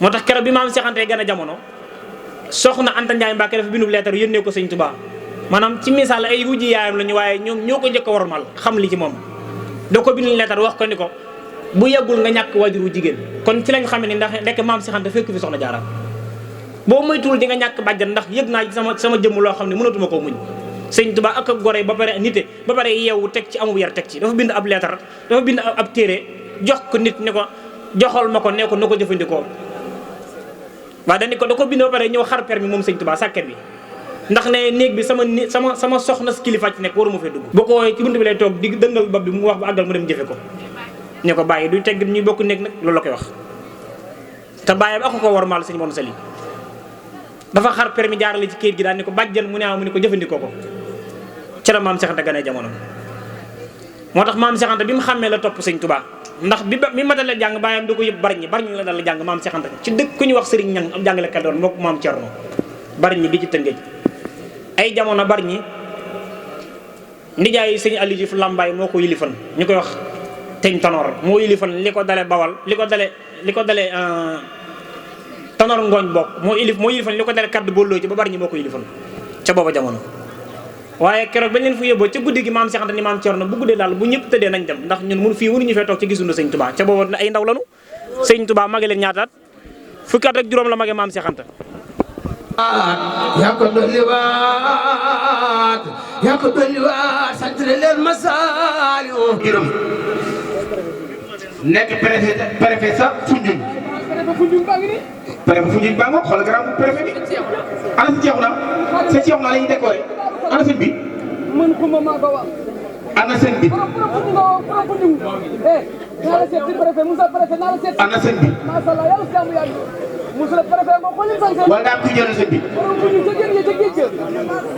moo tax keroog bi maam Seex Anta gën a jamono soxna Anta Njaay Mbàkke dafa bindu leetar yónnee ko sëñ Tuubaa maanaam ci misaal ay wujji yaayam lañu waaye ñoom ñoo ko njëkk a wormal xam li ci moom da ko bindu leetar wax ko ni ko bu yeggul nga ñàkk waajur wu jigéen kon ci lañ xam ne ndax ndekk maam Seex Anta fekk fi soxna Jaara boo moytuwul di nga ñàkk bàjjan ndax yëg naa sama jëmm loo xam ne mënatuma koo muñ sëñ Tuubaa ak gore ba pare nite ba pare yeewu teg ci amu yar teg ci dafa bind ab leetar dafa bind ab téere jox ko nit ne ko joxal ma ko ne ko na ko jëfandikoo waaye dañ ko da ko bind ba pare ñëw xar permis moom sëñ Tuubaa sàkket bi ndax ne néeg bi sama soxna si kilifa ci nekk waruma fee dugg boo ko woowee ci bunt bi lay toog di dëngal bopp bi mu wax ba àggal mu dem jëfe ko ne ko bàyyi du tegg ñuy bokk néeg nag loolu la koy wax te bàyyi ak ko war maal sëñ Mor Sali dafa xar permis jaarale ci kayit gi daal ni ko bàjjan mu ne ko jëfandikoo ko ci la maam Cheikh Anta gane jamono moo tax maam Cheikh Anta bi mu xàmmee la topp sëñ Tuubaa ndax bi ma dalee jàng bàyyam da ko yëpp bari ñi la dal jàng maam Cheikh Anta ci dëkk ku ñu wax Sëriñ Ñang am jàngalekat doon moo ko maam Cerno bari ñi gi ci Tëngéej ay jamono bari ñi nijaay sëñ Aliou Diouf Lambaay moo ko yilifan ñu koy wax teñ Tanor moo yilifan li ko dale Bawal li ko dale Tanor Ngooñ bokk moo yilifan li ko dale kaddu booloo ci ba bari ñi moo ko yilifan ca booba jamono waaye keroog bañ leen fu yóbboo ca guddi gi maam Cheikh Anta ni maam Cerno bu guddee daal bu ñëpp tëddee nañ dem ndax ñun mënuñu fee toog ci gisuñu sëñ Tuubaa ca booba ay ndaw lanu sëñ Tuubaa mage leen ñaataat fukki at ak juróom la mage maam Cheikh Anta yaa ko dolliwaat sant leen masaali gërëm nekk préfet sa Foundiougne préfet Foundiougne baa ngoog xool grand bu préfet bi ana si Cheikhouna sa Cheikhouna la ñuy décoré ana sëñ bi ana sëñ bi ana sëñ bi wala daa am kuy jëlal sëñ bi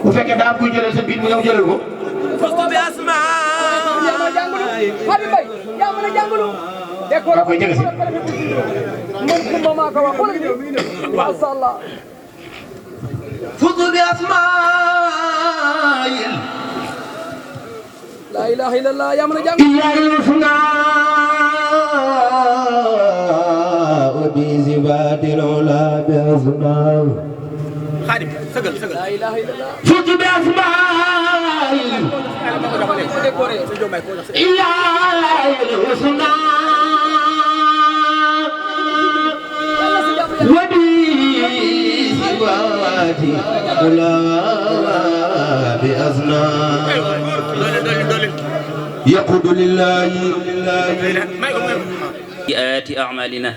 bu fekkee daa am kuy jëlal sëñ bi mu ñëw jëlal ko. daa koy jege si. futu bi asmaayil la ilaha illallah yaa mën a jàng بزباد العلا بأسماء خادم سجل لا إله إلا الله فوت بأسماء إلا الحسنى وبزباد العلا بأسماء يقود لله سيئات أعمالنا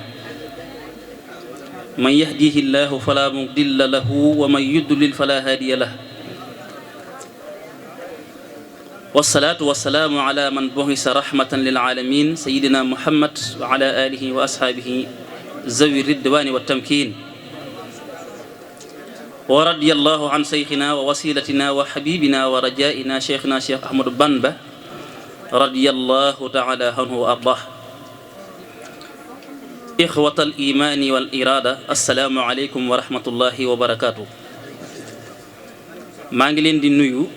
من يهديه الله فلا مضل له ومن يضلل فلا هادي له والصلاة والسلام على من بعث رحمة للعالمين سيدنا محمد وعلى آله وأصحابه ذوي الرضوان والتمكين ورضي الله عن شيخنا ووسيلتنا وحبيبنا ورجائنا شيخنا شيخ أحمد بامبا رضي الله تعالى عنه وأرضاه إخوة الإيمان والإرادة السلام عليكم ورحمة الله وبركاته maa ngi leen di nuyu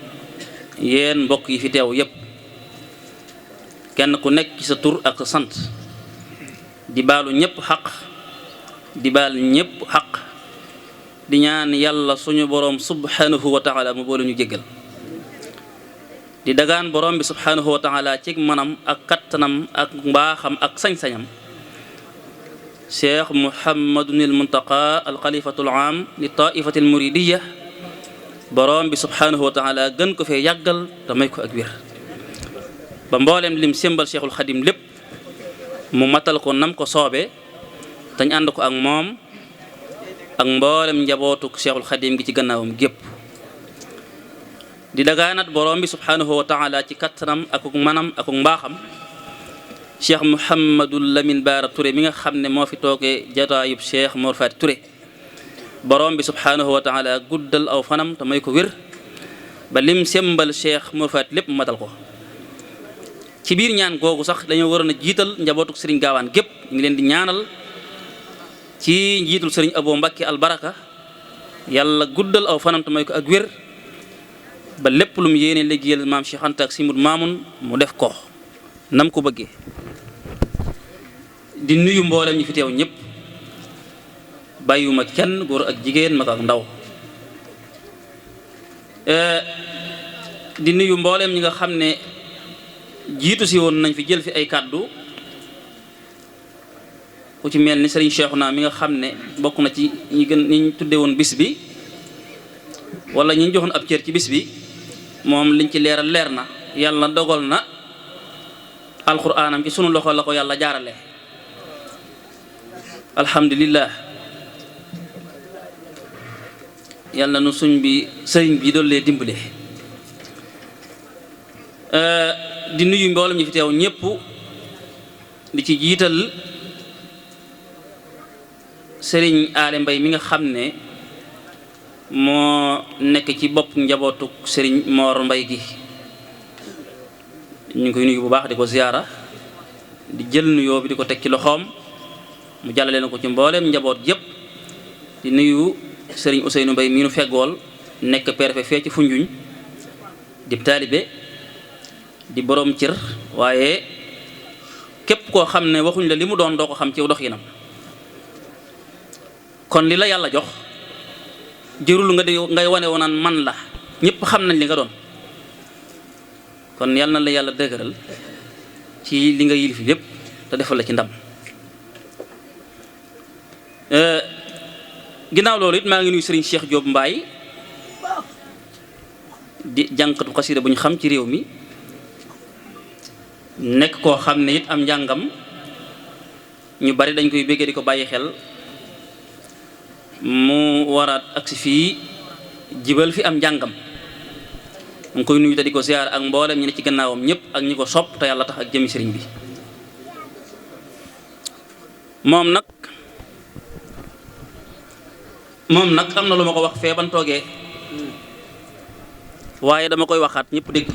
yéen mbokk yi fi teew yépp kenn ku nekk ci sa tur ak sa sant di baalu ñépp xaq di baal ñépp xaq di ñaan yàlla suñu boroom subhanahu wa taala mu boole ñu jéggal di dagaan boroom bi subhanahu wa taala ci manam ak kattanam ak mbaaxam ak sañ-sañam cheikh Mouhamadunil Muntaqa al xalifatul aam li taifatil muridiyya borom bi subhanahu wa taala gën ko fee yàggal te may ko ak wér ba mboolem lim sémbal cheikhul xadim lépp mu matal ko nam ko soobee dañ ànd ko ak moom ak mboolem njabootuk cheikhul xadim gi ci gannaawam gépp di dagaanat borom bi subhanahu wa taala ci kattanam ak manam ak mbaaxam cheikh Mouhamadul Lamine Baara Touré mi nga xam ne moo fi toogee jataayub cheikh Mor Fati Touré borom bi subhanahu wa taala guddal aw fanam te may ko wér ba lim sembal cheikh Mor Fati lépp matal ko ci biir ñaan googu sax dañoo waroon a jiital njabootuk sëriñ gaawaan gépp ñu ngi leen di ñaanal ci njiitul sëriñ Abo Mbakke albaraka yàlla guddal aw fanam te may ko ak wér ba lépp lu mu yéene liggéeyal maam Cheikh Anta ak Simud Maamun mu def ko nam ko bëggee di nuyu mboolem ñi fi teew ñëpp bàyyiwuma kenn góor ak jigéen mag ak ndaw di nuyu mboolem ñi nga xam ne jiitu si woon nañ fi jël fi ay kàddu ku ci mel ni Serigne Cheikhouna mi nga xam ne bokk na ci ñi tudde woon bis bi wala ñi joxoon ab cër ci bis bi moom liñ ci leeral leer na yàlla dogal na alxuraanam ci sunu loxo la ko yàlla jaarale alhamdulillah yàlla nu suñ bi sëriñ bi doon lee dimbale di nuyu mboolem ñi fi teew ñëpp di ci jiital sëriñ Aale Mbay mi nga xam ne moo nekk ci bopp njabootuk sëriñ Moor Mbay gi ñu ngi koy nuyu bu baax di ko ziyaara di jël nuyoo bi di ko teg ci loxoom mu jàllale na ko ci mbooleem njaboot yëpp di nuyu sëriñ Ousseynou Mbay mi nu feggool nekk préfet fee ci Foundiougne di taalibe di borom cër waaye képp koo xam ne waxuñ la li mu doon doo ko xam ci doxinam kon li la yàlla jox jërul nga di ngay wane wonaan man la ñëpp xam nañ li nga doon kon yal na la yàlla dëgëral ci li nga yilif lépp te defal la ci ndam ginnaaw loolu it maa ngi nuyu Serigne Cheikh Diop Mbaye di jànkatu xasida bu ñu xam ci réew mi nekk koo xam ne it am njàngam ñu bari dañ koy béggee di ko bàyyi xel mu waraat agsi fii jibal fi am njàngam mu ngi koy nuyu te di ko ziyaar ak mboolem ñi ne ci gannaawam ñëpp ak ñi ko sopp te yàlla tax ak jëmi sëriñ bi moom nag am na lu ma ko wax fee ban toogee waaye dama koy waxaat ñëpp dégg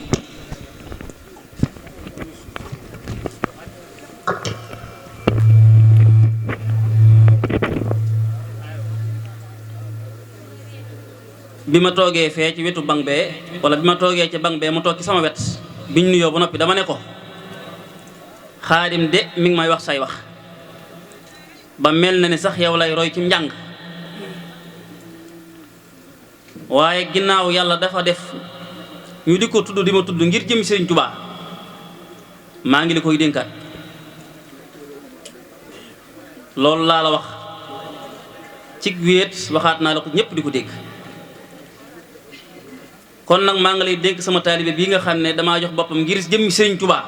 bi ma toogee fee ci wetu bank bee wala bi ma toogee ci bank bee mu toog ci sama wet biñ nuyoo ba noppi dama ne ko Xaadim de mi ngi may wax say wax ba mel na ni sax yow lay roy ci njàng waaye ginnaaw yàlla dafa def ñu di ko tudd di ma tudd ngir jëm Sëriñ Tuubaa maa ngi li koy dénkaat loolu laa la wax cig wéet waxaat naa la ko ñëpp di ko dégg kon nag maa ngi lay dénk sama taalibe bii nga xam ne damaa jox boppam ngir jëmmi Sëriñ Tuubaa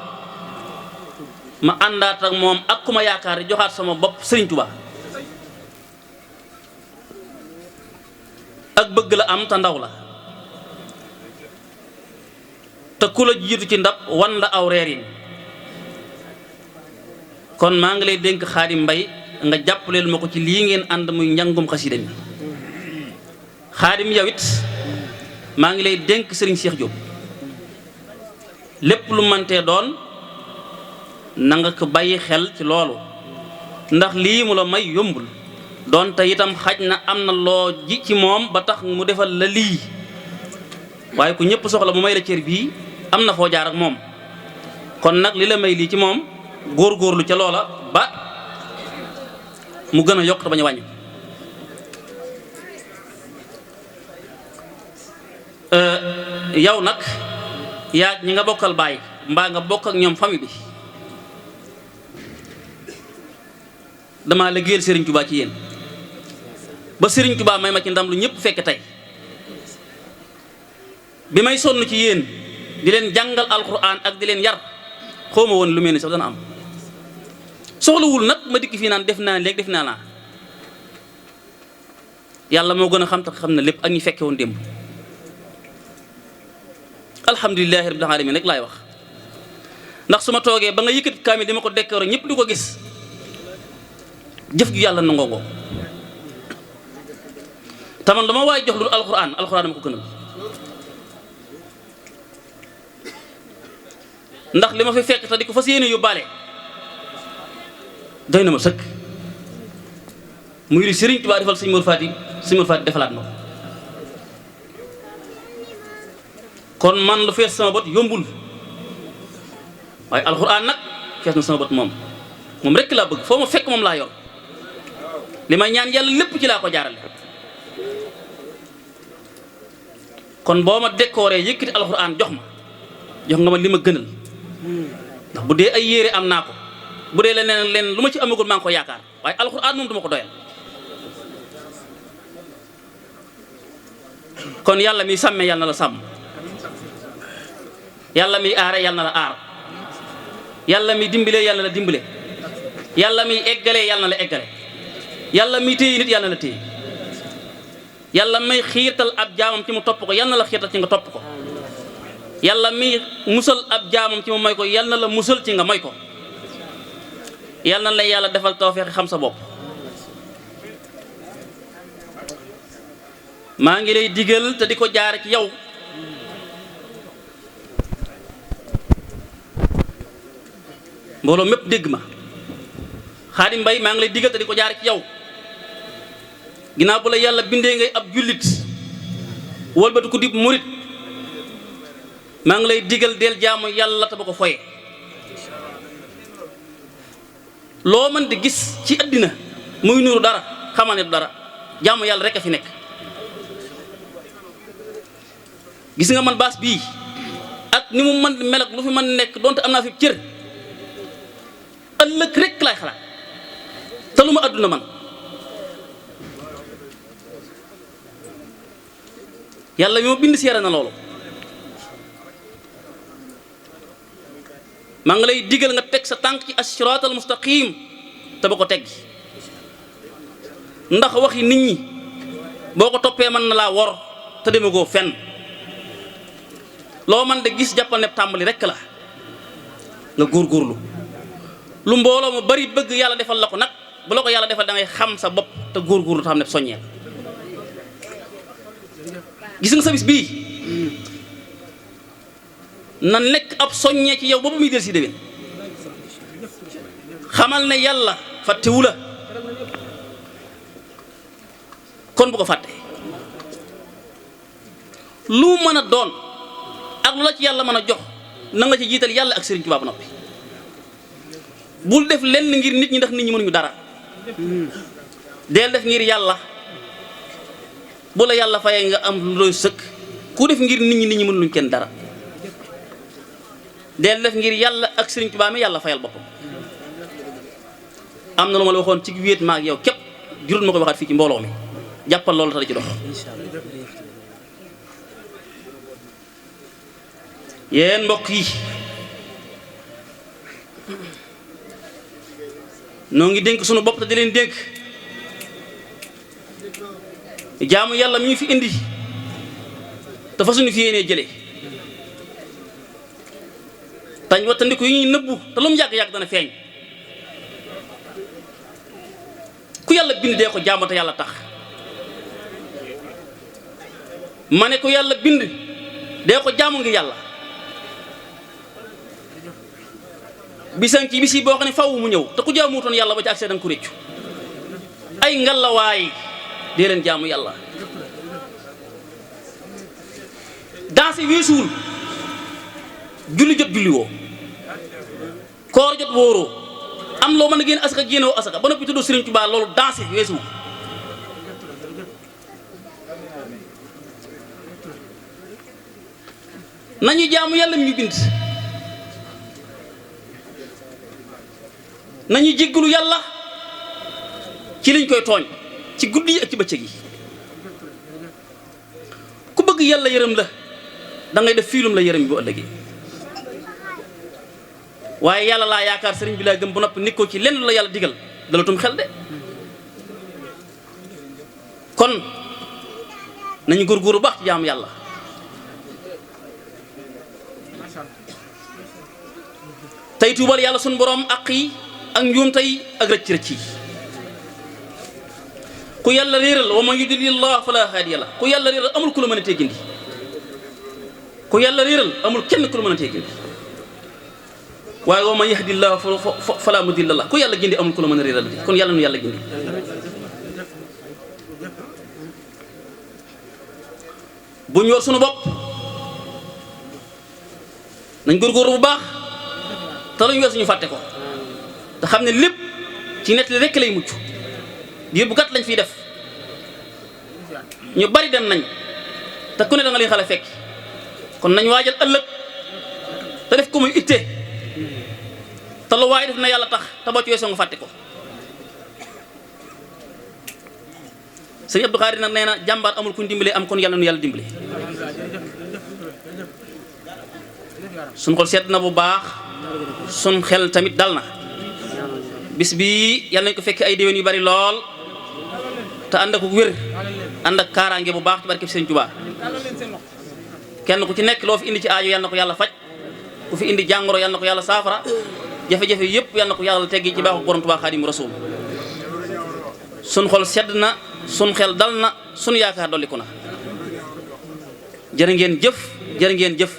ma àndaat ak moom ak ku ma yaakaar di joxaat sama bopp Sëriñ Tuubaa ak bëgg la am te ndaw la te ku la jiitu ci ndab wan la aw reerin kon maa ngi lay dénk Xaadim Mbay nga jàppaleel ma ko ci lii ngeen ànd muy njàngum xasida mi Xaadim yow it maa ngi lay dénk Serigne Cheikh Diop lépp lu mantee doon na nga ko bàyyi xel ci loolu ndax lii mu la may yombul doon te itam xaj na am na loo ji ci moom ba tax mu defal la lii waaye ku ñëpp soxla mu may la cër bii am na foo jaar ak moom kon nag li la may lii ci moom góorgóorlu ca loola ba mu gën a yokk te bañ a wàññi yow nag yaa ñi nga bokkal baay mbaa nga bokk ak ñoom famille bi damaa liggéeyal Serigne Touba ci yéen ba Serigne Touba may ma ci ndam lu ñëpp fekk tey bi may sonn ci yéen di leen jàngal alquran ak di leen yar xawma woon lu mel ni sax dana am soxlawul nag ma dikk fii naan def naa léegi def naa naa yàlla moo gën a xam te xam na lépp ak ñi fekke woon démb alhamdulilahi rabbil alamin rek laay wax ndax su ma toogee ba nga yëkkati kaamil di ma ko décoré ñëpp di ko gis jëf ju yàlla nangoo ko taman dama waay jox lu alquran dama ko gënal ndax li ma fi fekk te di ko fas yéene yóbbaale doy na ma sëkk muy li Sëriñ Tuubaa defal sëñ Mor Fati defalaat ma kon man lu fees sama bët yombul waaye alxuraan nag fees na sama bët moom rekk laa bëgg foo ma fekk moom laa yor li may ñaan yàlla lépp ci laa ko jaarale kon boo ma décoré yëkkati alxuraan jox nga ma li ma gënal ndax bu dee ay yére am naa ko bu dee leneen lu ma ci amagul maa ngi ko yaakaar waaye alxuraan moom duma ko doyal kon yàlla mi sàmmee yàlla na la sàmm yàlla miy aare yàlla na la aar yàlla miy dimbale yàlla na la dimbale yàlla miy eggale yàlla na la eggale yàlla miy téye nit yàlla na la téye yàlla may xiirtal ab jaamam ci mu topp ko yàlla na la xiirtal ci nga topp ko yàlla miy musal ab jaamam ci mu moy ko yàlla na la musal ci nga moy ko yàlla na la yàlla defal tawfeex xam sa bopp maa ngi lay digal te di ko jaare ci yow mbooloo mépp dégg ma Xaadim Mbay maa ngi lay digal te di ko jaare ci yow ginnaaw bu la yàlla bindee ngay ab jullit wëlbatu ko dib murit maa ngi lay digal del jaamu yàlla te ba ko foye loo mën di gis ci àddina muy nuru dara xamal ne du dara jaamu yàlla rek a fi nekk gis nga man baas bii ak ni mu mën mel ak lu fi mën nekk donte am naa fi cër ëllëg rek laay xalaat te lu ma àdduna man yàlla mi ma bind seere na loolu maa ngi lay digal nga teg sa tànk ci as-siraatal mustaqim te ba ko teggi ndax waxi nit ñi boo ko toppee mën na laa wor te demagoo fenn loo man de gis jàppal ne tàmbali rekk la nga góorgóorlu lu mbooloo mu bari bëgg yàlla defal la ko nag bu la ko yàlla defal da ngay xam sa bopp te góorgóorlu te xam ne soññeel gis nga sa bis bii na nekk ab soññee ci yow boobu muy del si déwén xamal ne yàlla fàttewu la kon bu ko fàtte lu mën a doon ak lu la ci yàlla mën a jox na nga ci jiital yàlla ak Sëriñ Tuubaa ba noppi bul def lenn ngir nit ñi ndax nit ñi mënuñu dara deel def ngir yàlla bu la yàlla fayee nga am lu doy sëkk ku def ngir nit ñi mënuñu kenn dara deel def ngir yàlla ak Sëriñ Tuubaa mi yàlla fayal boppam am na lu ma la waxoon ci wéet ma ak yow képp jurul ma koy waxaat fii ci mbooloo mi jàppal loolu ta ci dox yéen mbokk yi noo ngi dénk sunu bopp te di leen dénk jaamu yàlla mi ñu fi indi te fa suñu fi yéenee jëlee tañ wattandiku yi ñuy nëbbu te lu mu yàgg-yàgg dana feeñ ku yàlla bind dee ko jaamu te yàlla tax ma ne ku yàlla bind dee ko jaamu ngir yàlla bisan ci bisi boo xam ne faw mu ñëw te ku jaamutoon yàlla ba ci accès danga ko réccu ay ngalawaay dee leen jaamu yàlla danse weesuwul julli jot julli woo koor jot wóoroo am loo mën a génn asaka génnewoo asaka ba noppi tuddoo Sëriñ Tuubaa loolu danse weesuwul nañu jaamu yàlla mi ñu bind nañu jéggalu yàlla ci liñ koy tooñ ci guddi yi ak ci bëccëg yi ku bëgg yàlla yërëm la da ngay def fiilum la yërëm bi bu ëllëgee waaye yàlla laa yaakaar sëriñ bi laa gëm bu noppi nit ko ci lenn la yàlla digal dalatum xel de kon nañu góorgóorlu baax ci jaamu yàlla tey tuubal yàlla sunu borom àq yi ak njuumte yi ak rëcc rëcc yi ku yàlla réeral wa man yudlilillah fala haadiya la ku yàlla réeral amul ku la mën a tee gindi ku yàlla réeral amul kenn ku la mën a tee gindi waaye wa man yahdillah fala mudilla la ku yàlla gindi amul ku la mën a réeral kon yàlla nu yàlla gindi bu ñu yor sunu bopp nañ góorgóorlu bu baax te lu ñu weesu ñu fàtte ko te xam ne lépp ci nett li rekk lay mucc diir bu gàtt lañ fiy def ñu bari dem nañ te ku ne da nga leen xale fekk kon nañ waajal ëllëg te def ko muy itte te lu waaye def na yàlla tax te boo ci weesoo nga fàtte ko sëñ Abdou Khadre nag nee na jàmbaar amul kuñ dimbalee am kon yàlla nu yàlla dimbale sun xol sedd na bu baax sun xel tamit dal na bis bi yàlla nañ ko fekk ay déwén yu bari lool te ànd ak wér ànd ak kaaraange bu baax ci barkeb Sëriñ Tuubaa kenn ku ci nekk loo fi indi ci aajo yàlla na ko yàlla faj ku fi indi jàngoro yàlla na ko yàlla saafara jafe-jafe yëpp yàlla na ko yàlla teggi ci baaxu borom Tuubaa Xaadimu Rasuul sun xol sedd na sun xel dal na sun yaakaar dolliku na jërë ngeen jëf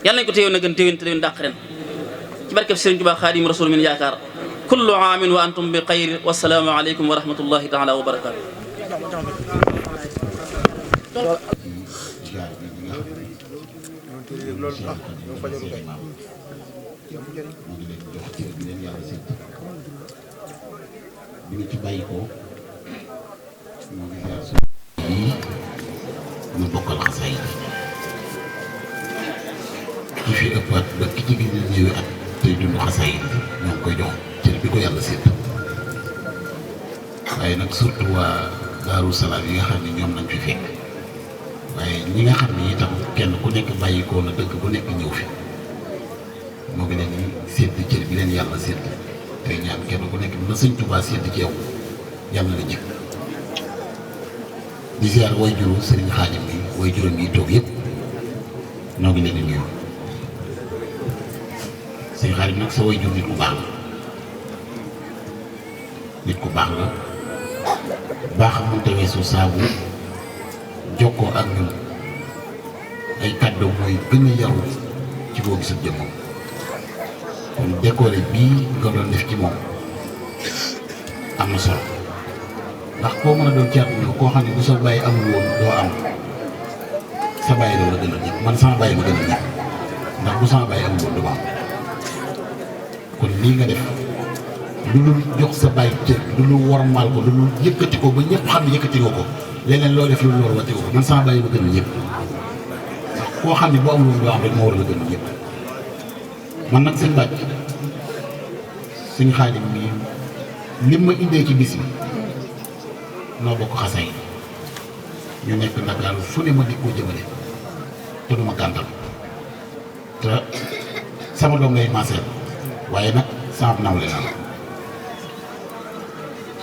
yàlla nañ ko téewoon na gën téwén te déwén dàq ren ci barkeb Sëriñ Tuubaa Xaadimu Rasuul min yaakaar kullu aamin wa antum bi xayr wassalaamu aleykum wa rahmatullahi taala wa barakaatu bi nga ci bàyyi ko ñu bokkal xasaay ki fi ëppaat ba ki ci gën a ñëwee at tey dund xasaay ñoo ngi koy jox cër bi ko yàlla sédd waaye nag surtout waa Daaru Salaam yi nga xam ne ñoom nañ fi fekk waaye ñi nga xam ne itam kenn ku nekk bàyyikoo na dëkk bu nekk ñëw fi moo ngi leen di sédd cër bi leen yàlla sédd tey ñaan kenn ku nekk na Sëñ Tuubaa sédd ci yow yàlla la jëkk di ziar way juru Sëriñ Xaadim bi way juróom yi toog yëpp ñoo ngi leen di nuyu Sëriñ Xaadim nag sa way jur nit ku baax la nit ku baax la baax mu tewee su saabu jokkoo ak ñun ay kàddu mooy gën a yaru ci boo gisul jëmmam kon décoré bii nga doon def ci moom am na solo ndax koo mën a doon ci àdduna koo xam ne bu sa bàyyi amul woon doo am sa bàyyi loolu la gën a ñëpp man sama bàyyi ma gën a ñëpp ndax bu sama bàyyi amul woon du ma am kon lii nga def lu dul jox sa bàyyi cër lu dul wormaal ko lu dul yëkkati ko ba ñëpp xam ne yëkkati nga ko leneen loo def lu loolu wàcce ko man sama bàyyi ma gën a ñëpp ndax koo xam ne bu amul woon doo am rek moo war la gën a ñëpp man nag seen bàcc Sëñ Xaadim mi lim ma indee ci bis bi noo bokk xasaay ñu nekk Ndakaaru fu ne ma di koo jëmale te du ma gàntal te sama doom ngay maaseel waaye nag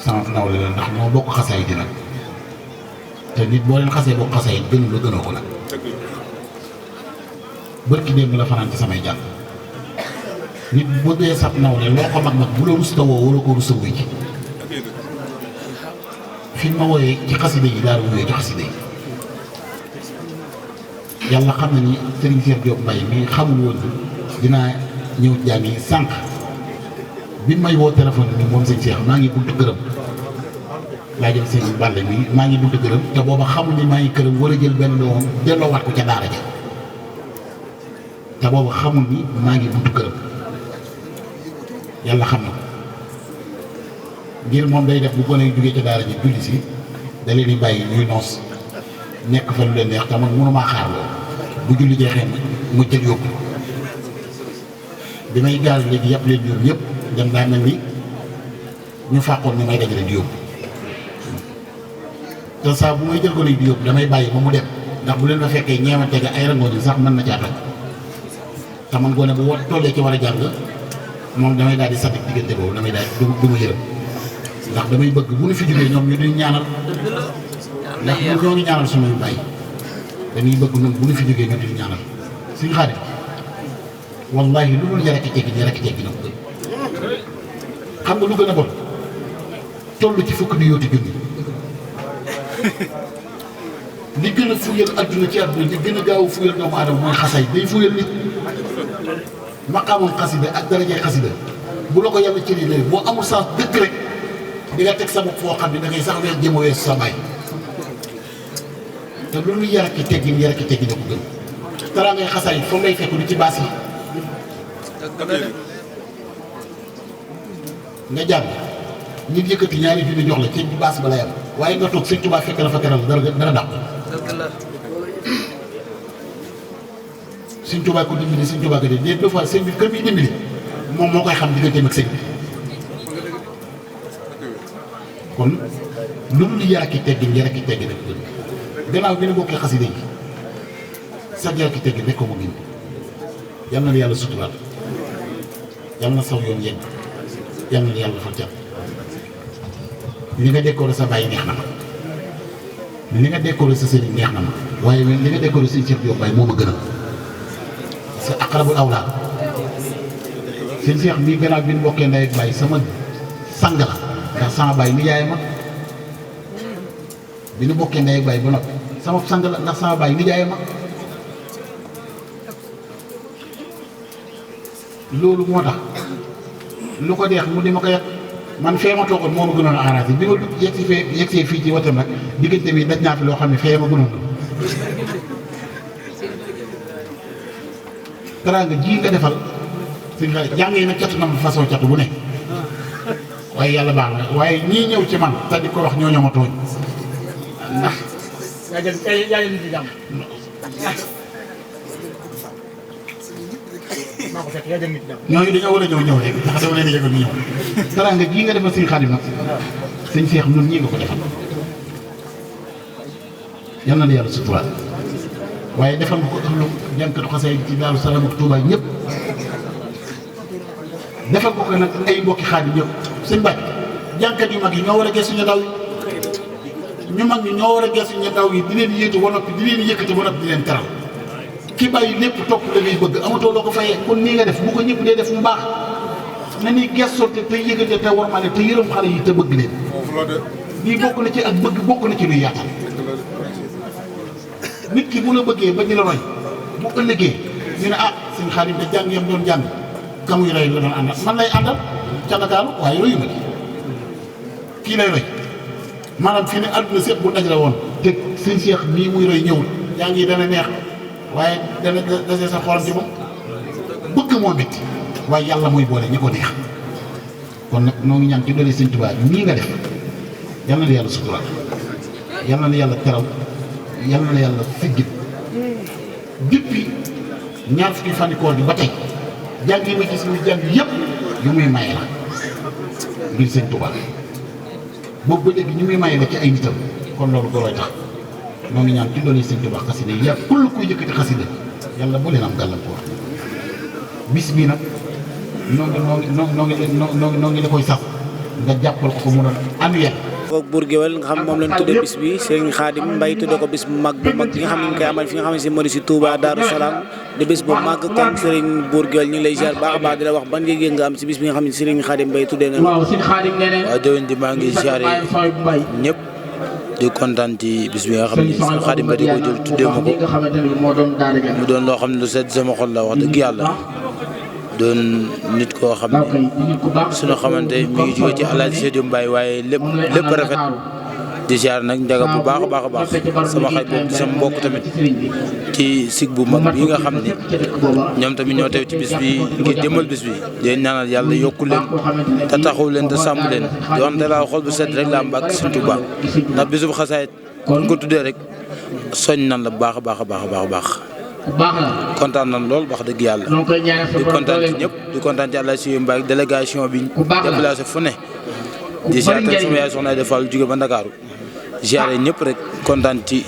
sama nawle la ndax noo bokk xasaay di nag te nit boo leen xasee bokk xasaay gënu la gënoo ko nag bërki démb la fanaan ci samay jàng nit bu dee sab nawle loo ko mag bu la rusta woo wala ko rusta wuy ci fi ma wooyee ci xasida yi daal wuyee ci xasida yi yàlla xam na ni Serigne Cheikh Diop Mbaye mi xamul woon dinaa ñëw jàngi sànq bi may woo téléphone bi moom sëñ Cheikh maa ngi buntu këram laa jël seen bàlle mi maa ngi buntu këram te booba xamul ni maa ngi këram war a jël benn doomam delloowaat ko ca daara ja te booba xamul ni maa ngi buntu këram yàlla xam na ko ngir moom day def bu gone jógee ca daara ji julli si da leen di bàyyi ñuy noos nekk fa lu leen neex te man mënumaa xaar loolu bu julli jeexee mu jël yóbbu bi may gaal léegi yàpp leen ñoom ñëpp dem daa mel ni ñu fàqoon ni may dajale di yóbbu te saa bu may jël ko di yóbbu damay bàyyi ba mu dem ndax bu leen ma fekkee ñeewante ga ay rangooñ sax mën na caa toj te man gone bu tollee ci war a jàng moom damay daal di sant diggante boobu damay daal du ma yërëm ndax damay bëgg bu ñu fi jógee ñoom ñu duñ ñaanal ndax ñoo ngi ñaanal suñuy bàyyi dañuy bëgg ñoom bu ñu fi jógee ñu duñ ñaanal Sëñ Xaadim wallahi lu dul yaraki teggi na ko gën xam nga lu gën a bon toll ci fukk di yooti junni li gën a fuyal adduna ci adduna li gën a gaaw fuyal doomu aadama mooy xasay day fuyal nit maqaamam xasida ak darajay xasida bu la ko yàlla cëri léegi boo amul sens dëkk rek di nga teg sa bopp foo xam ne da ngay sax weer jëm a weesu sa baay te loolu yaraki teggi na ko gën talaa ngay xasaay foofu lay fekk du ci baas yi nga jàng nit yëkkati ñaari junni jox la ci baas ba lay am waaye nga toog Sëñ Tuubaa fekk la fa teral dara dàq Sëñ Tuubaa ko dimbali Sëñ Tuubaa ko de des fois sëñ bi kër bi dimbali moom moo koy xam digganteem ak sëñ bi kon loolu lu yaraki teggin rek gën gannaaw bi ne bokkee xasida yi sa yaraki teggin rek ko mu gën yal na la yàlla suturaal yal na saw yoon yegg yal na la yàlla fa jàpp li nga décoré sa bàyyi neex na ma li nga décoré sa sëriñ neex na ma waaye li nga décoré sëñ Cheikh Diop Baye moo ma gënal sa aqrabul awlaad sëñ Cheikh mii gannaaw bi ñu bokkee ndey ak baay sama sang la ndax sama baay nijaay ma bi ñu bokkee ndey ak baay ba noppi sama sang la ndax sama baay nijaay ma loolu moo tax lu ko deex mu di ma ko yàq man fee ma toogoon moo ma gënoon a arrangé bi ma yegsee fii ci watam nag diggante bi daj naa fi loo xam ne fee ma gënoon teraanga ji nga defal suñu xale jàng yi nag catu na ma façon catu bu ne waaye yàlla baax na waaye ñii ñëw ci man te di ko wax ñoo ma tooñ ndax yaa nit di jàmm ñooñu dañoo war a ñëw rek ndax dama leen di yëgal ñu ñëw teraanga jii nga defal suñu Xaadim nag sëñ Seex ñun ñii nga ko defal yal na la yàlla suturaal waaye defal nga ko ëllëg jànkatu xasee ci Daaru Salaam ak Tuubaa ñëpp defal ko nag ay mbokki Xaadim ñëpp sëñ Bac jànkat yu mag yi ñoo war a gëstu ñu ndaw yi ñu mag ñi ñoo war a gëstu ñu ndaw yi di leen yéetu ba noppi di leen yëkkati ba noppi di leen teral ki bàyyi lépp topp da ngay bëgg amatoo loo ko fayee kon nii nga def bu ko ñëpp dee def mu baax na ni gëstoote te yëkkate te warmaale te yërëm xale yi te bëgg leen lii bokk na ci ak bëgg bokk na ci luy yaatal nit ki bu la bëggee ba ñu la roy bu ëllëgee ñu ne ah sëñ Xaadim da jàng yam doon jàng kamuy roy la doon àndal man lay àndal ca Ndakaaru waaye royu ma kii lay roy maanaam fii ne àdduna sépp bu dajale woon te sëñ Cheikh nii muy roy ñëwul jàng yi dana neex waaye dana dese sa xolam ci moom bëgg moo métti waaye yàlla mooy boole ñi ko neex kon nag noo ngi ñaan ci doole sëñ Tuubaa nii nga def yal na la yàlla suturaal yal na la yàlla teral yal na la yàlla siggit depuis ñaar fukki fan koor bi ba tey jàng yi ma gis muy jàng yëpp yu muy maye la ngir sëñ Tuubaa boobu ba léegi ñu muy maye la ci ay nitam kon loolu goroy tax noo ngi ñaan ci doole sëñ Tuubaa xasida yi yàlla kull kuy yëkkati xasida yàlla bu leen am gàllankoor bis bii nag noo ngi la koy sax nga jàppal ko mu doon annuel. foog Bour Gueweul nga xam moom lañ tuddee bis bi Serigne Khadim Mbaye tuddee ko bis bu mag bi nga xam ne ñu koy amal fi nga xam ne si moo di si Touba Darou Salaam di bis bu mag kon Serigne Bour Gueweul ñu ngi lay ziar baax a baax di la wax ban yëg-yëg nga am si bis bi nga xam ne Serigne Khadim Mbaye tuddee na la. waaw déwén di maa ngi ziare ñëpp di kontaan ci bis bi nga xam ne Serigne Khadim Mbaye di ko jël tuddee ma ko mu doon loo xam ne lu sedd sama xol la wax dëgg yàlla. doon nit koo xam ne suñu xamante mi ngi jóge ci Alaaji Seydou Mbaye waaye lépp rafet di ziar nag njaga bu baax a baax a baax sama xarit boobu di sama mbokk tamit ci sig bu mag bi nga xam ne ñoom tamit ñoo teew ci bis bi ngir jëmal bis bi di leen ñaanal yàlla yokku leen te taxaw leen te sàmm leen di wax te laa xol bu set rek la am ak Sëñ Tuubaa ndax bisu bu xasaayit kon ko tuddee rek soñ nan la bu baax a baax a baax a baax kontaan nañ lool wax dëgg yàlla di kontaan ci ñëpp di kontaan ci Alaaji Seydou Mbaye délégation bi déplacé fu ne di ziar sama yaay soxna Aïda Fall jóge ba Ndakaaru ziare ñëpp rek kontaan ci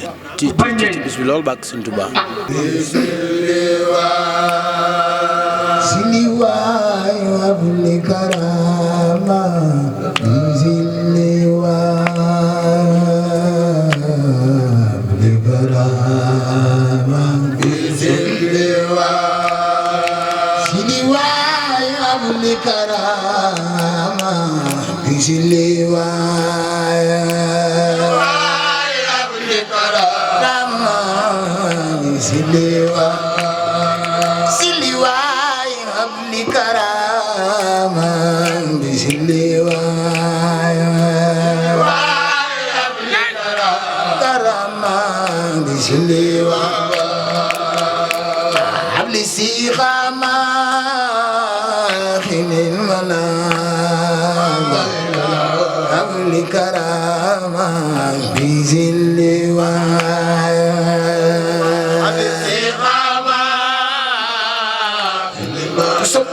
bis bi lool bàkk Sëñ Tuubaa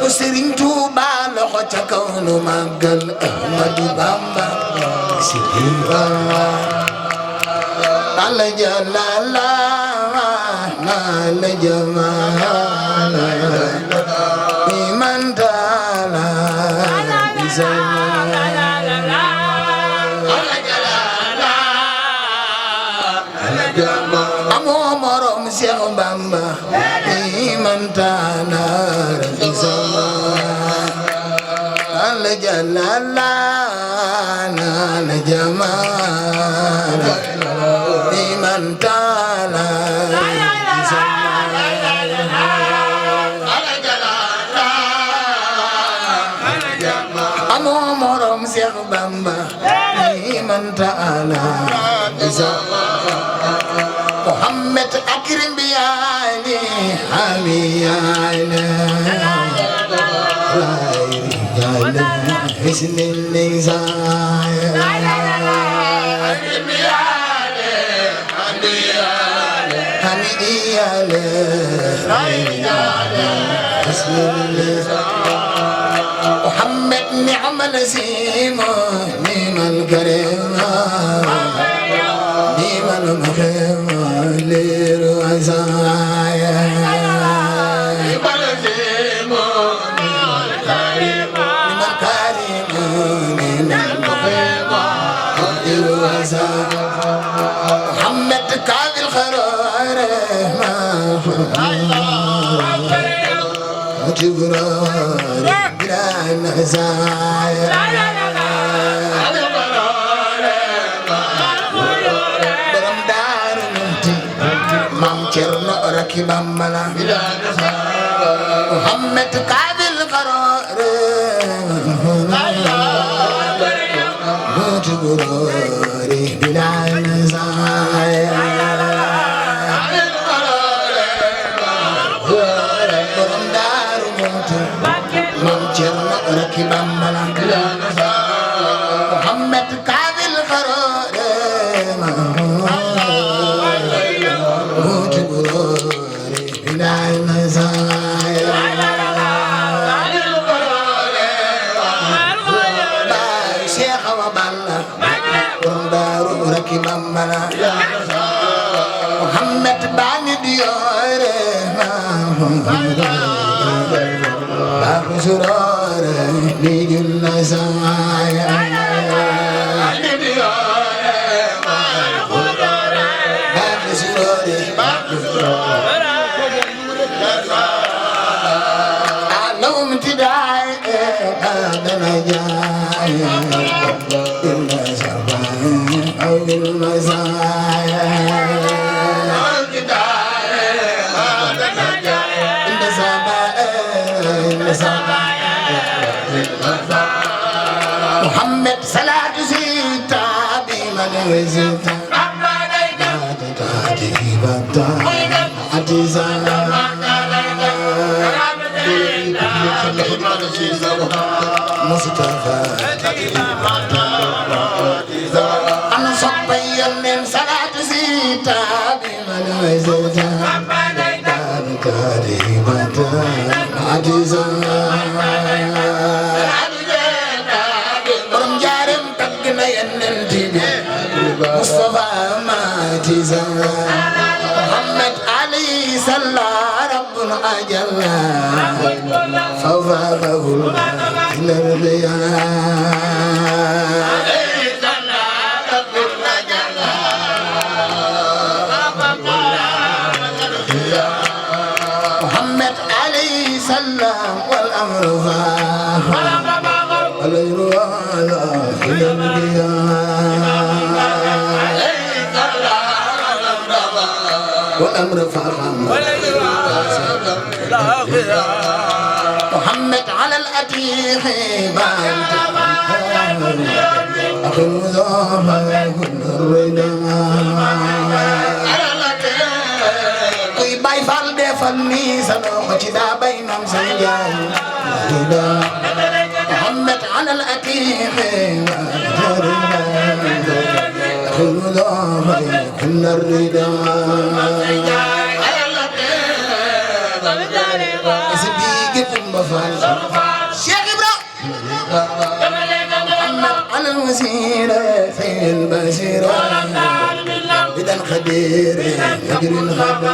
Serigne Touba loxo ca kaw nu màggal Ahmadu Bamba Siliwa ala jalala ala jamala من تنار بزمان الجلال الجمال لمن تنار أنا مرم سيخ بامبا لمن تنار محمد أكرم بيالي حميالي رجال حسن النزايا حميالي حسن النزايا محمد نعم نسيم نعم الكريم نعم المخيم للرزايا بلزيم من الكريم من المخيم للرزايا محمد كعب الخرار جبران بلا نزايا ركب ملا محمد كعب القرار جبراري بلا نزايا برمدار موت ممجر ركب ملا محمد كعب القرار محمد باني دياره باب سرور بيجل سمايا باب سرور لو امتداعي هذا نجاي أو المزايا محمد صلاة زيتا بمن وزيتا مصطفى أنا صبي من صلاة زيتا بمن وزيتا برم جارم تقنا يننتي مصطفى ماتيزا محمد علي صلى ربنا أجل فوفاقه إلى الرياض محمد عليه السلام والأمر فاح الإروال إلى القيام والأمر فاح محمد على الأتيح بانت أخي المضافة كل الرداء bay fal defal ni sa loxo ci daa bay nam sa njaay Muhammad ala al atiq khulda kull rida sidi tumba fal Cheikh Ibra Muhammad ala al wasila fi al basira إذا الخدير يجري الخبر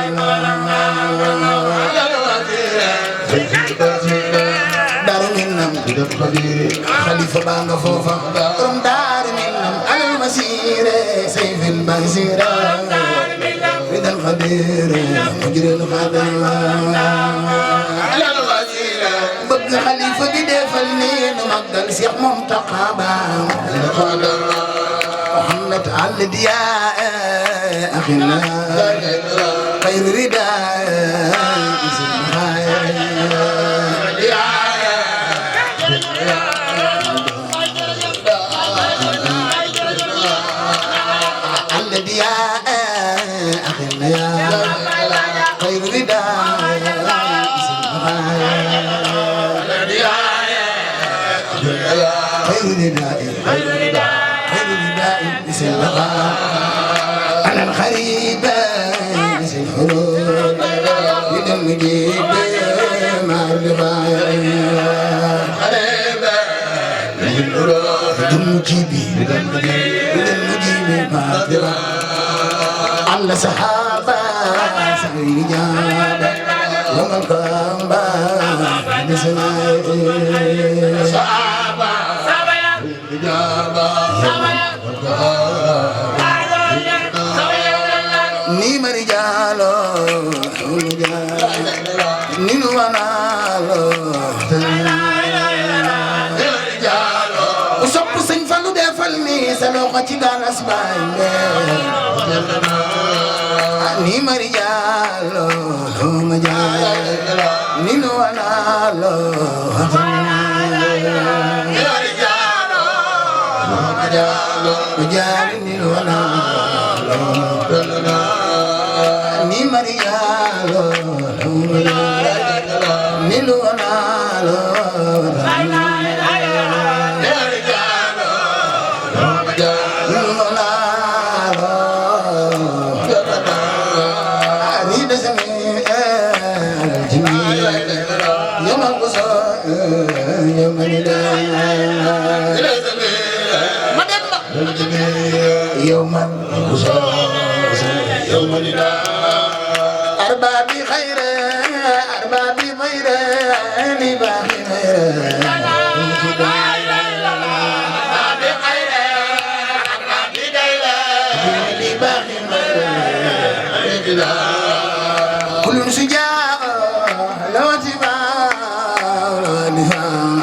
دار منهم خليفة بانغ فوفا رم دار منهم على المسيرة سيف البزيرة إذا الخبير مجري الخبير على الوسيلة بقى خليفة دي دفلنين مقدل سيخ منتقبا محمد علي دياء أخينا خير رداء الذي يا أخينا يا خير رداء خير رداء خير رداء على الخريبة مثل حلول بدم جيب مع الرفاية خريبة بدم جيبي مع الرفاية على سحابة سعي جابة يوم القيامة بسماء سحابة جابة ni marijalo ni nuwanalo ku sopp Sëñ Fallu defal ni sa loxo ci galas baay ni marijalo ni nuwanalo ni nuwanalo ni Marialo ni Luanalo ni desami jimi yama kuso yamanida mademba yaman kuso yamanida أربابي خير أربابي خير لبابي خير كل شجاع لو تباع دفاع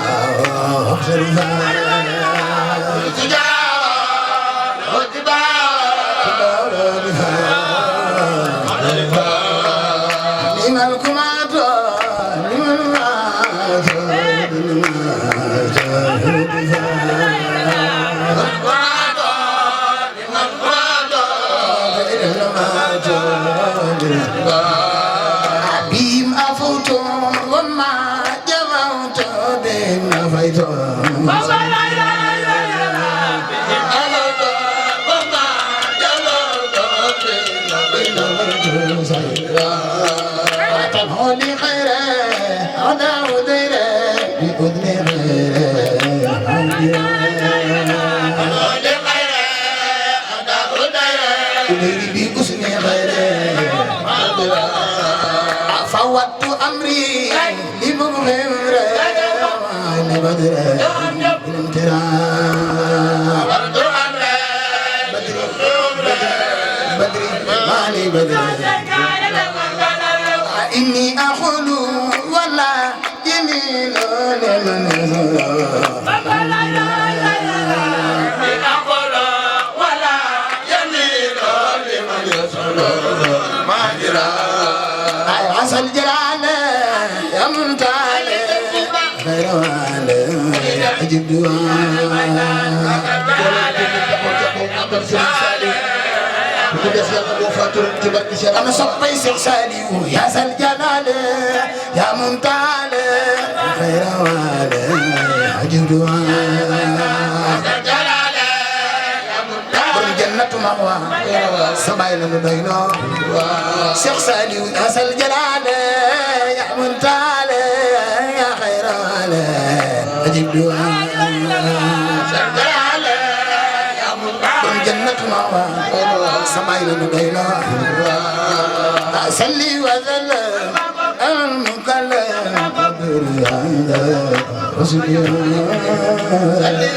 بهم أفوت وما جمعت بهم نفيت تنهولي خيرا عدا وديرا بأذن فوضت أمري لمغفر لبدر مالي بدر إني أقول ولا جميل لمن عسى الجلال يا منتال خير والي أجب دعاء أنا صبي سالي يا ذا الجلال يا منتال خير والي أجب دعاء جنة مأوى سبايل لدينا شيخ سالي يا ذا الجلال يا منتال يا خير والي أجب دعاء جنة مأوى سبايل لدينا سلي وذل المكلم قدر عند رسول سلي وذل المكلم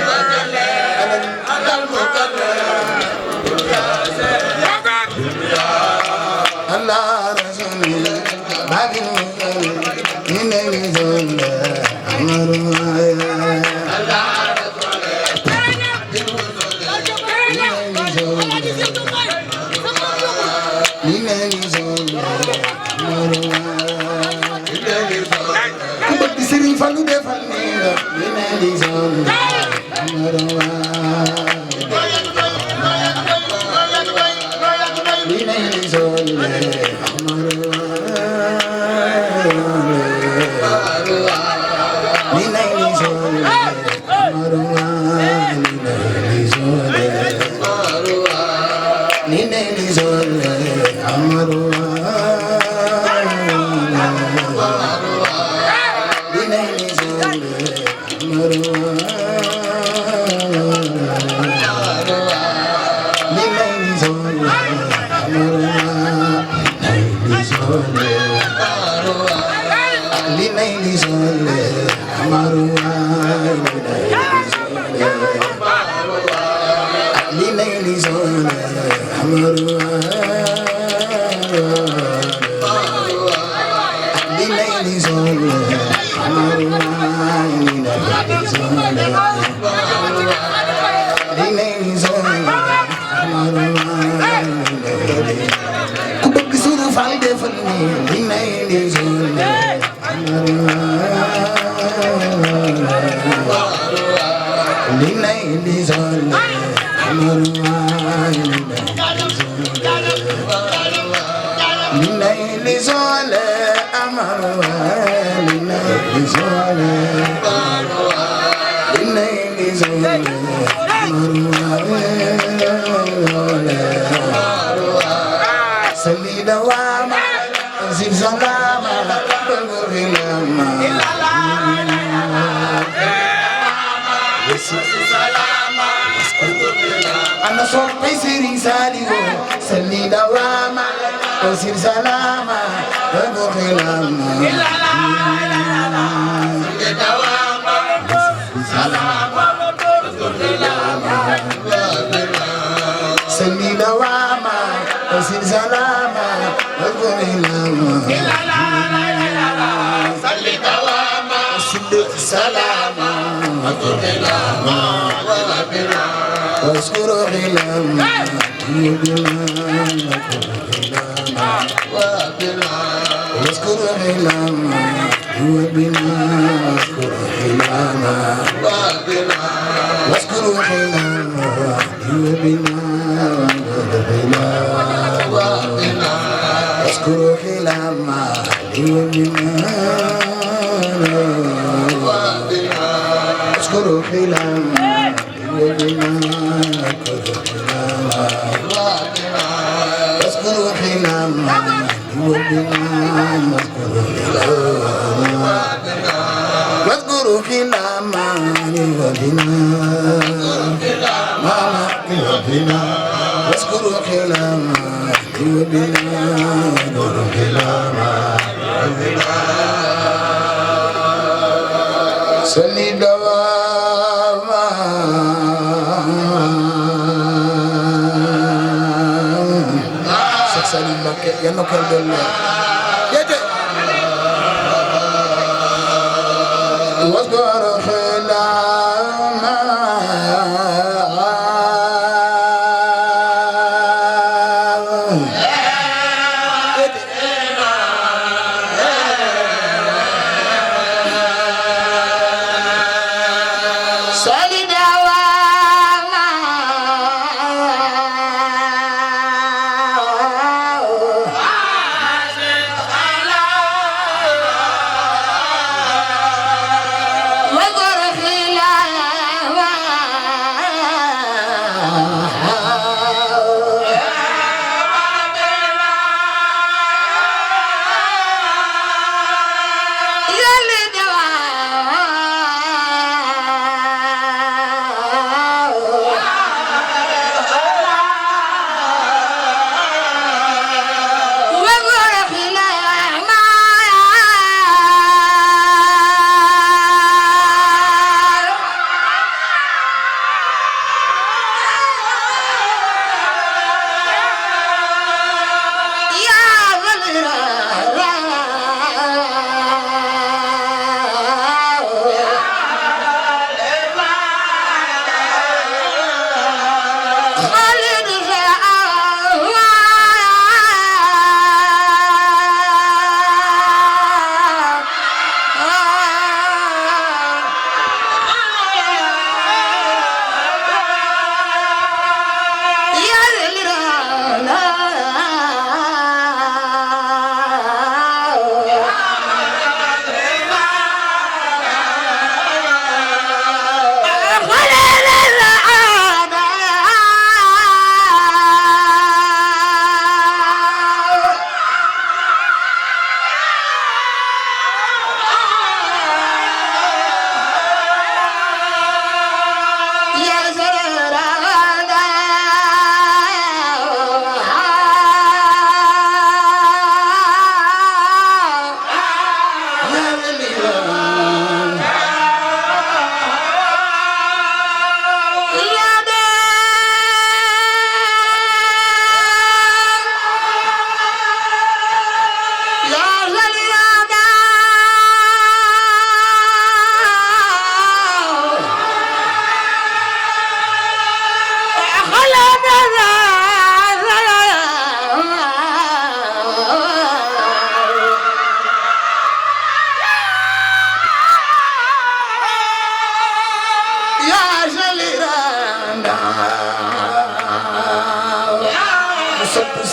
What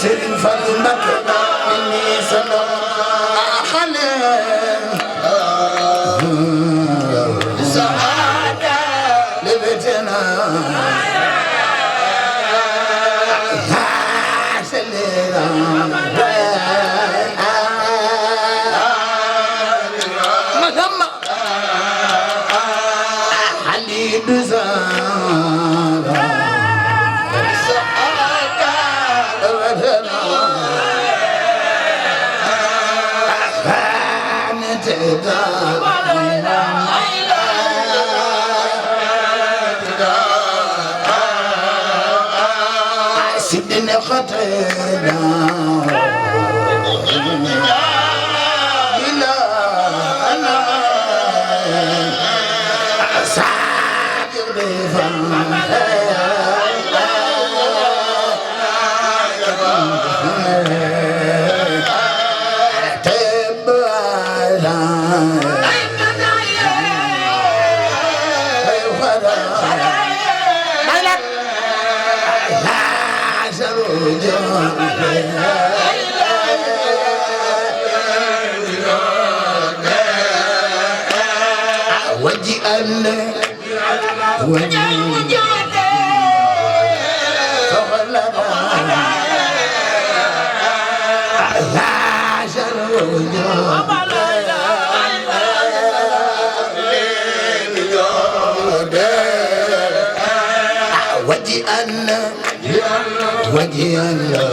Serigne Fallou Mbacké ni solo xale saada lebetena selera madama Halidou Zara سيدنا خطينا إلا أنا صادق بفهم وجئنا وجئنا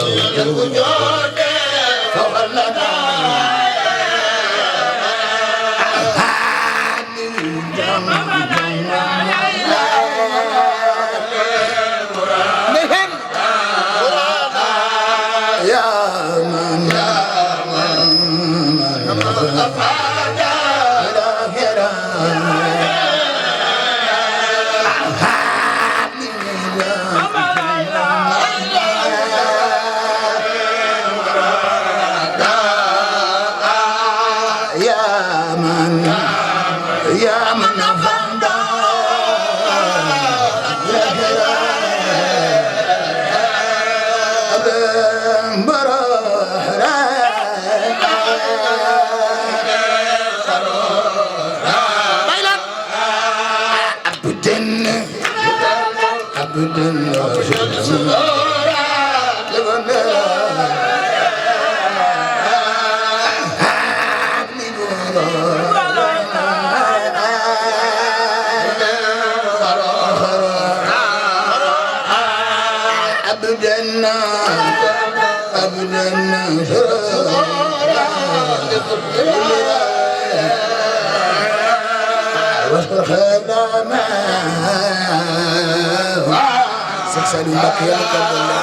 سالم بك يا كبلا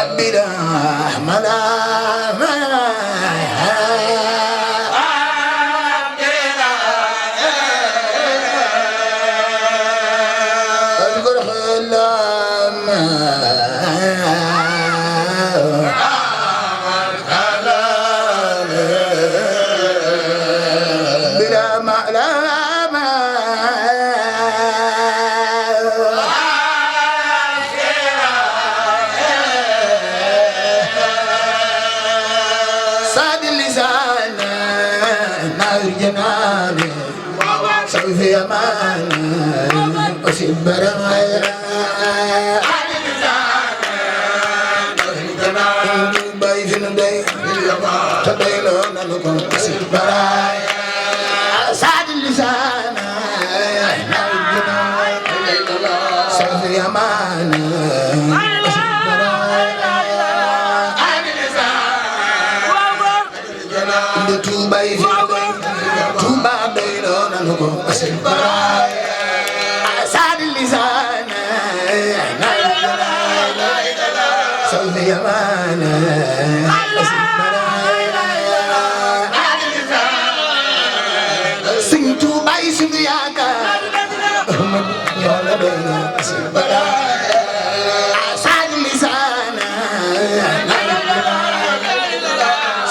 عبد الرحمن في أمان أسيب برايا باي فين باي تبيلون لكم أسيب برايا سعد اللسان في أمان أسيب برايا de Touba yi fi Touba doy loo nanu ko asil baraay saadi lisaana salvi yamaana asil baraay Sëñ Touba yi sunu yaakaar ñoo la doy loo asil baraay saadi lisaana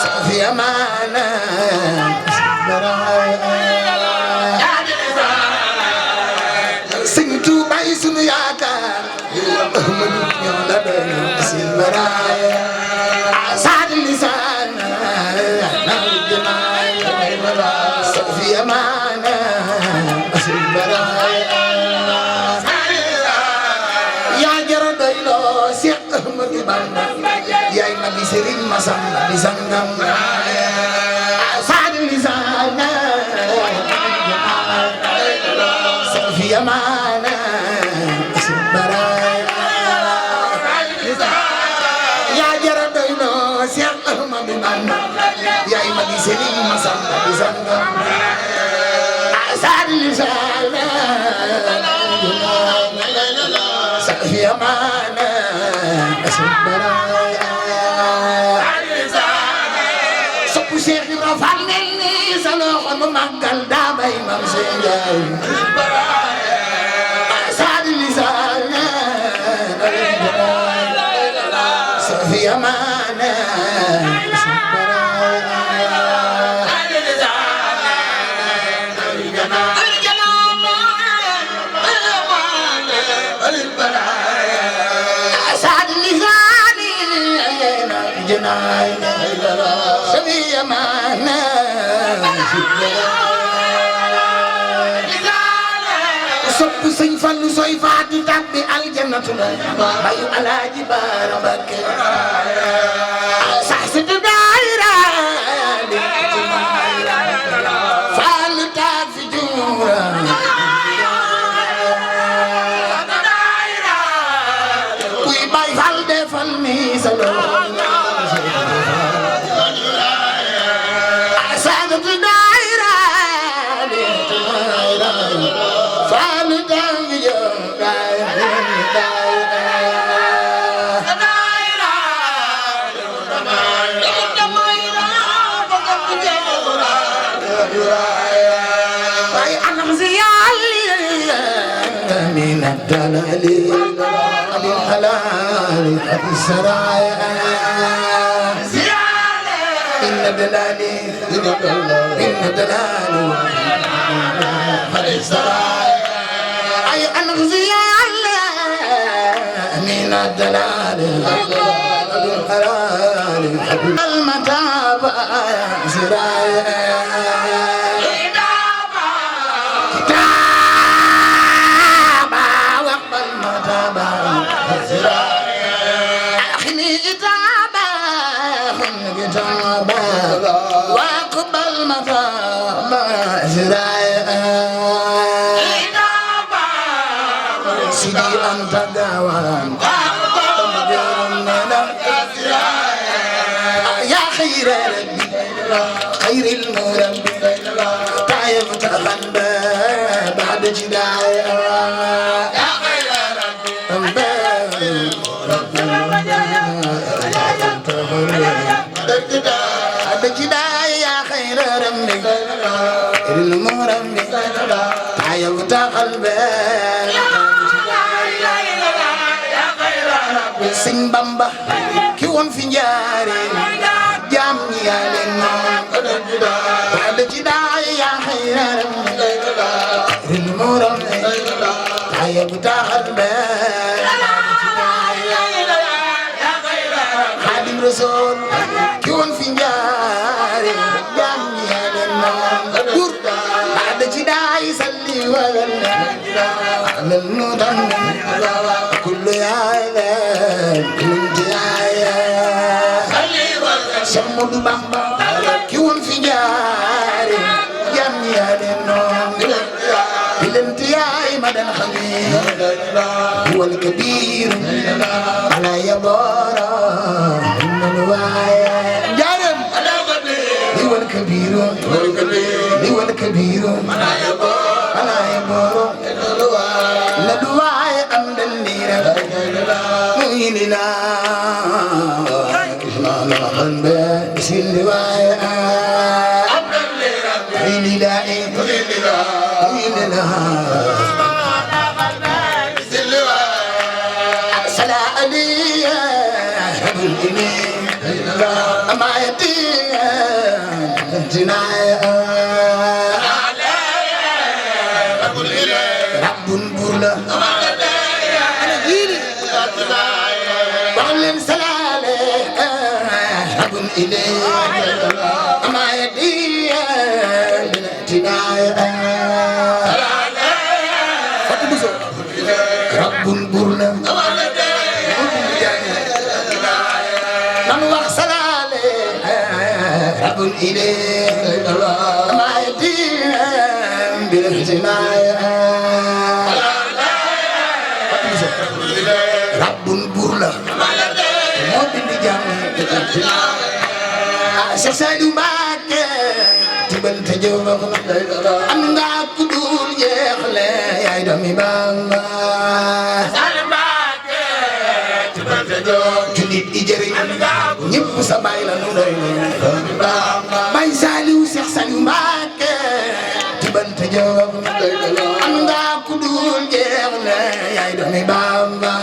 salvi yamaana Sëñ Tuuba yi sunu yaakaar Ahmadu ñoo la doy asil baraay saadi lisaan safi amaana asil baraay yaa jara doy loo Seex Ahmadu Bamba yaay magi Sëriñ Masamba di sangam saadi lisaan safi amaana asil baraay yaa jara doy loo Seex Ahmadu Bamba yaay magi Sëriñ Masamba di sangam saadi lisaan safi amaana asil baraay soppu Seex Ibra Faal ne ni sa loxo nu màggal daa bay mam seen jaay saadi lisaan safi amaana asil baraay saadi lisaan janaay safi amaana sopp Sëñ Fallu sooy faati tabbi aljannatu la bayu Alaaji Baara Mbakke sax si daayira faal taag fi juura kuy bay fal defal mi sa saadatu daayira faal taag fi juura bay anam si yàlli min ad-dalali adil halali adi saraya inna dalali inna dalali adi saraya ay anam si yàlli min ad-dalali adil halali al-mataba saraya واقبل مقام سيدي أنت داوان يا خير ربي خير المربي طيب تغنى بعد جدايا يا خير ربي بجداي يا خير رمي المرمي تعيبت قلبي Sëñ Bamba ki woon fi njaare jaam ñi yaa leen moom بجداي يا خير رمي المرمي تعيبت قلبي Xaadim Rasuul ki woon fi njaare jaam ñi yaa leen moom buur baada ci daay salli walal alal nu dan kullu yaay kunti yaay Seex Moodu Bamba ki woon fi njaare jaam ñi yaa leen moom bilanti yaay ma dan xamee wal kabiir ala yabara والكبير والكبير أنا يبور ندواي أمد النير مهيننا لا خنبه سلواي أمد النير مهيننا سلا علي هبلني ما يدي جناية رب برلا أنا جيلي وعلم سلالة رب إليه ما يدي جناية رب برلا من وصل عليه رب إليه ما يدين بالاحتماء رب برلا موت بجامع سسالو ماك تبن تجوب أنغا كدول يخلي يا دمي بامبا julit di jëriñ ñëpp sa baay la nu doy Baay Saliou Cheikh Saliou Mbacké tibante job am nga ku dul jeex ne yaay doomi Bamba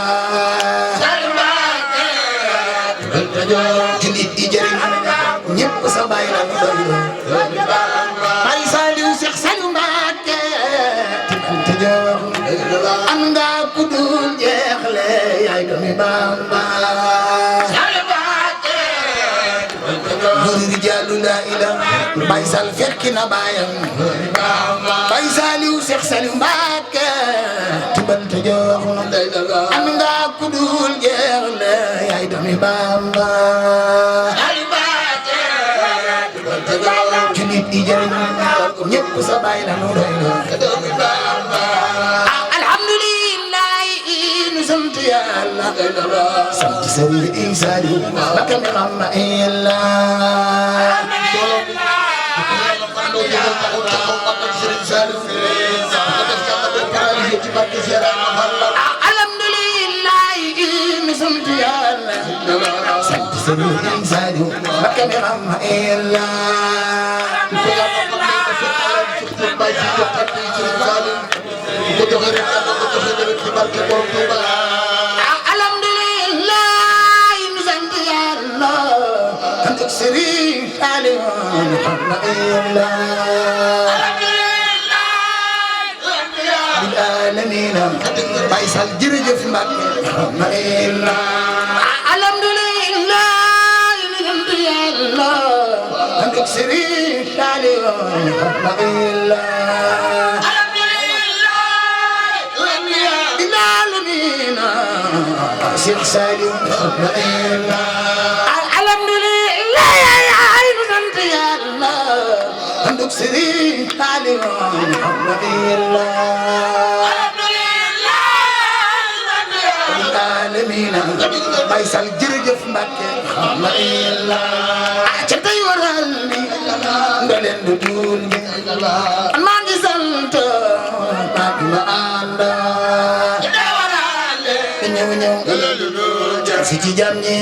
julit di jëriñ ñëpp sa baay la nu doy Baay Saliou Cheikh Saliou Mbacké tibante job am nga ku dul jeex le yaay doomi Bamba Nuri rijalu la ilaha Baay Sal fekki na baayam Baay Saliou Cheikh Saliou Mbacké tibante jox am nga ku dul jeex le yaay doomi Bamba julit di jëriñ ñëpp sa baay la nu doy sant Yàlla sant Sëriñ Saliou Mbacké mi xam na Yàlla alhamdulillah mi sant Yàlla sant Sëriñ Saliou Mbacké mi xam na Yàlla alhamdulillah mi sant Yàlla sant Sëriñ Saliou xam na Yàlla bil alamin Baay Sal jërëjëf Mbacké xam na Yàlla alhamdulillah mi sant Yàlla sant Sëriñ Saliou xam na Yàlla Cheikh Saliou alhamdulillah yaay nu sant Yàlla anduk Sëriñ Saliou alhamdulillah alamina Baay Sal jërëjëf Mbacké alhamdulillah ca tey waral ni nga leen du duul maa ngi sant maa ngi ma ànd ñëw si ci jam ñi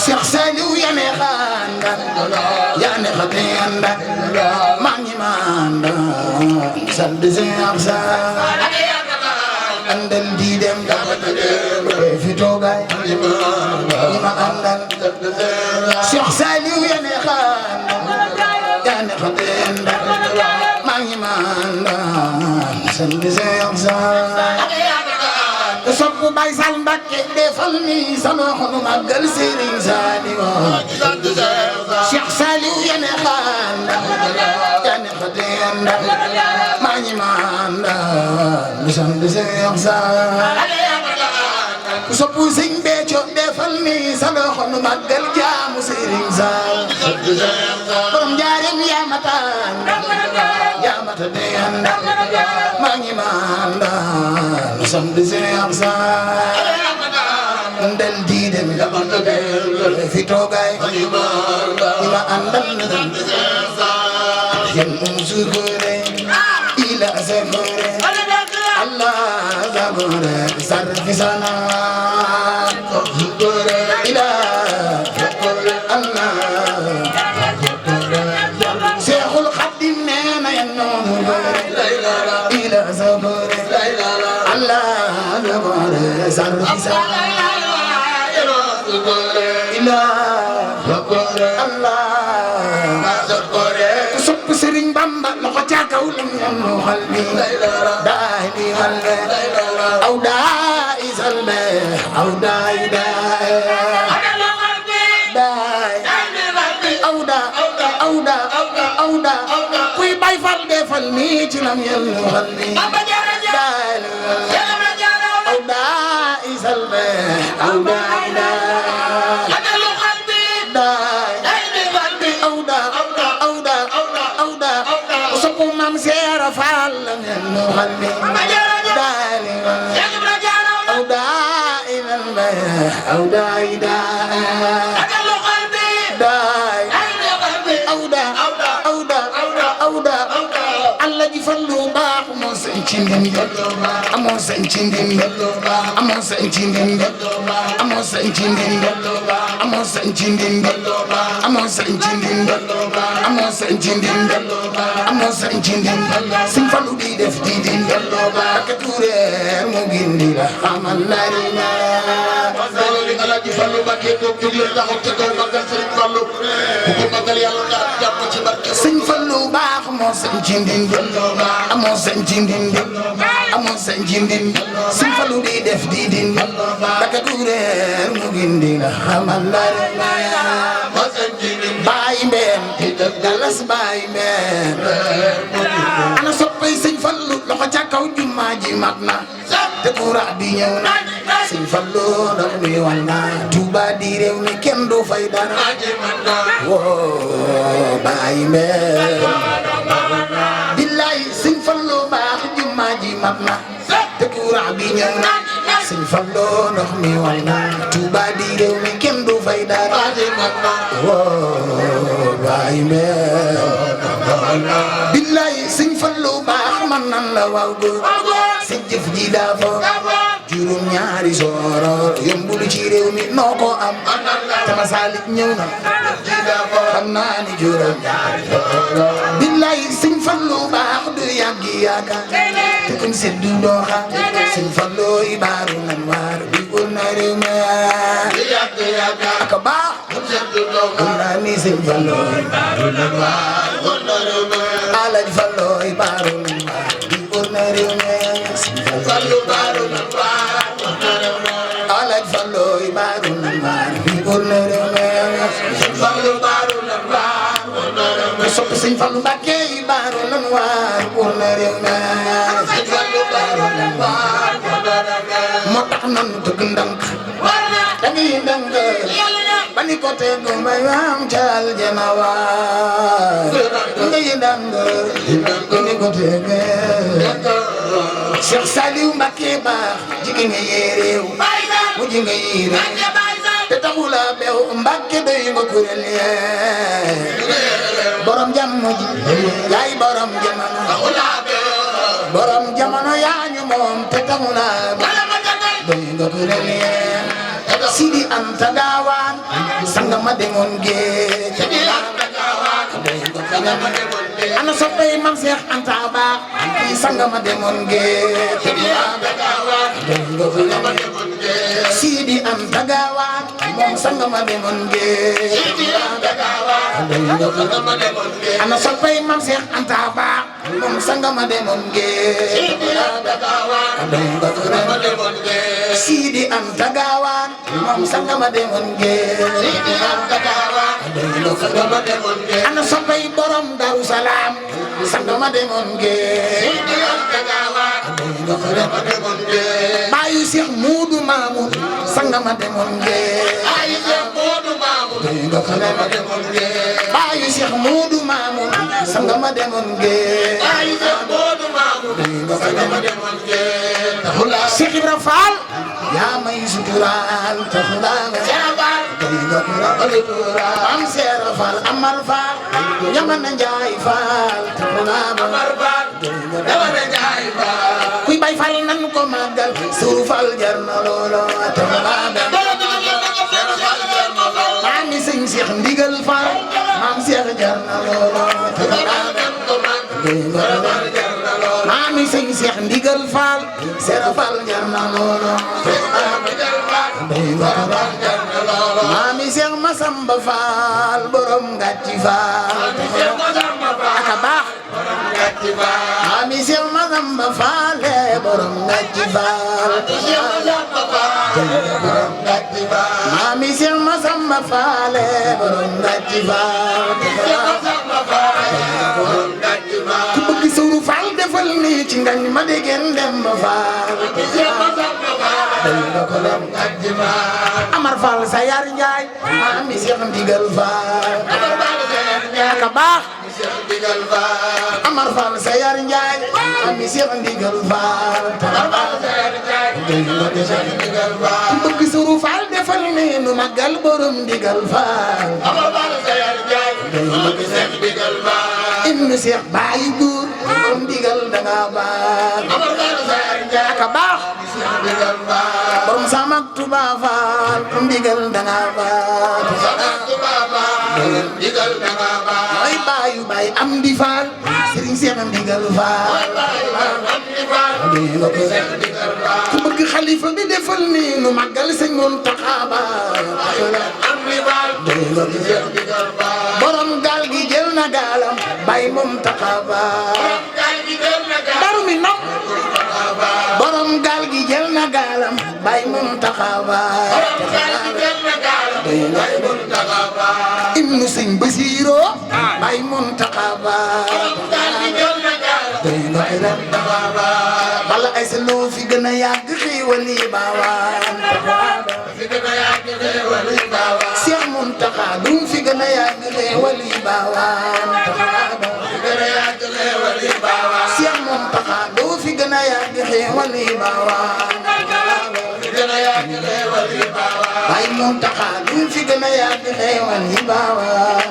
Cheikh Saliou ya ne xanda ya ne xatenda maa ngi ma ànd sant Cheikh sa andal di dem fi toogaay ñi ma àndal Cheikh Saliou ya ne xanda ya ne xatenda maa ngi ma ànd sant Cheikh sa sopp Baay Sal Mbacké defal ni sama xolu màggal Sëriñ Saliou Cheikh Saliou yene xanda yene xatenda maa ngi ma àndal sant Cheikh Saliou sopp Sëñ Béthio defal ni sama xolu màggal jaamu Sëriñ Saliou borom njaareem yaa ma tànn yaa ma tànn maa ngi ma àndal sant Cheikh Saliou ndel di dem fi toogaay ima andal yen sukure ila sukure Allah sukure sarfi sana sukure ila Allah Cheikhul Khadim neena yen ila sukure Allah sukure sarfi sana ila Allah sopp Serigne Bamba loxo ca kaw lam yanu qalbi daani walbe aw daai salbe aw daai daai aw da kuy bay fal defal ni ci lam yanu qalbi daani aw daai salbe aw daai daai Seera Faal la nu xalli daali aw daai lan bay aw daai daai Allah ji fallu baax moo sañ ci ndim amoo sañ ci ndim amoo sañ ci ndim amoo sañ ci ndim amoo sañ ci ndim amoo sañ ci ndim amoo sañ ci ndim amoo sañ ci ndim Sëñ Fallu di def di din ak tureer mu gindi la xamal narina li Alaaji Fallu Mbakke ko jóg leen taxaw ca kaw magal Sëriñ Fallu bu ko magal yàlla nga jàpp ci barke Sëñ Fallu baax moo sañ ci ndim amoo sañ ci ndim amoo sañ ci ndim Sëñ Fallu di def di din ak tureer mu gindi la xamal narina baay mbeen galas baay mbeen ana soppay Sëñ Fallu loxo ca kaw jumaa ji mat na te courant bi ñëw na Sëñ Fallu ndox mi wal na Tuuba di réew mi kenn du fay dara woo baay mbeen billaay Sëñ Fallu baax jumaa ji mat na te courant bi ñëw na Sëñ Fallu ndox mi wal na Tuuba di réew mi kenn du fay dara woo baay mbeen billaay Sëñ Fallu baax man nan la waaw góor sa jëf ji daa fa juróom ñaari sooroor yombul ci réew mi noo ko am te Masalik ñëw na xam naa ni juróom ñaari sooroor billaay Sëñ Fallu baax du yàggi yaakaar te kun seddu dooxa Sëñ Fallu yi baaru nan waar bi ul na réew mi ak baax xam naa ni Sëñ Fallu yi baaru nan waar Alaaji Fallu yi baaru nan waar bi ul na réew mi Fallu baaru nan waar Alaaji Fallu yi baaru nan waar bi ul na réew mi Fallu baaru nan waar ku sopp Sëñ Fallu Mbakke yi baaru nan waar ul na réew mi Fallu baaru nan waar moo tax nan tëgg ndànk dañuy ndànk bani ko tegu may am caal jena waar ngay ndànk bani ko tegu Cheikh Saliou Mbacké baax jigéen nga yee réew mu ji nga yee réew te taxula beew Mbacké doy nga kuréel yee borom jamono ji yaay borom jamono yaa ñu moom te taxula doy nga kuréel yee Sidi Anta Gaawaan sanga ma demoon géej ana soppay Mam Seex Anta baax sanga ma demoon géej Sidi Anta Gaawaan moom sanga ma demoon géej ana soppay Mam Seex Anta baax moom sanga ma demoon géej Sidi Anta Gaawaan moom sanga ma demoon géej ana soppay borom Daru Salaam sanga ma demoon géej baayu Cheikh Muudu Maamun sanga ma demoon géej baayu Cheikh Muudu Maamun sanga ma demoon géej Cheikh Ibra Fall yaa may suturaal tax naa nga doy nga kuraal am Seera Fall Amar Fall Ñamana Njaay Fall tax naa nga Ñamana Njaay Fall kuy bay Fall nan ko màggal Suuru Fall jar na loolo tax naa nga maami sëñ Cheikh Ndigal Fall maam Cheikh jar na loolo tax naa nga maami sëñ Cheikh Ndigal Fall Seera Fall jar na loolo maami Cheikh Masamba Fall borom Ngàcci Fall aka baax maami Cheikh Masamba Fall borom Ngàcci Fall maami Cheikh Masamba Fall borom Ngàcci Fall ku bëgg Suuru Fall defal nii ci ngañ ma dégeen dem ba Fall Amar Fall sa yar Njaay maami Cheikh Ndigal Fall aka baax Amar Fall sa yar Njaay maami Cheikh Ndigal Fall ku bëgg Suuru Fall defal nii nu màggal borom Ndigal Fall Ibnu Cheikh Baye Góor borom Ndigal danga baax aka baax borom Samak Touba Fall borom Ndigal danga baax mooy baayu Baye Amdi Fall Serigne Cheikh Ndigal Fall ku bëgg xalifa bi defal ni nu màggal Sëñ Muntaxa borom gaal gi jël na gaalam Baye Muntaxa daru mi nam borom gaal gi jël na gaalam Baye Muntaxa Ibnu Sëñ Basiiro Baye Muntaxa bala ay sa loo fi gën a yàgg xéewal yi baawaan Cheikh Muntaxa du fi gën a yàgg xéewal yi baawaan Cheikh Muntaxa du fi gën a yàgg xéewal yi baawaan Baye Muntaxa du fi gën a yàgg xéewal yi baawaan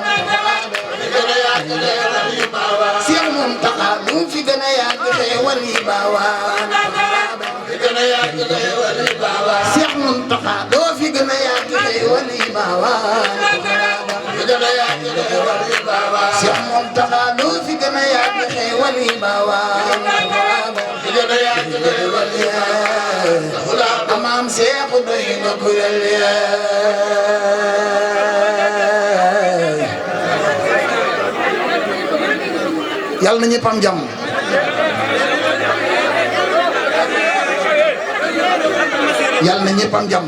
Cheikh Muntaxa du fi gën a yàgg xéewal yi baawaan Cheikh Muntaxa doo fi gën a yàgg xéewal yi baawaan Cheikh Muntaxa doo fi gën a yàgg xéewal yi baawaan amaam Cheikh doy nga kuréel yàlla na ñëpp am jàmm yàlla na ñëpp am jàmm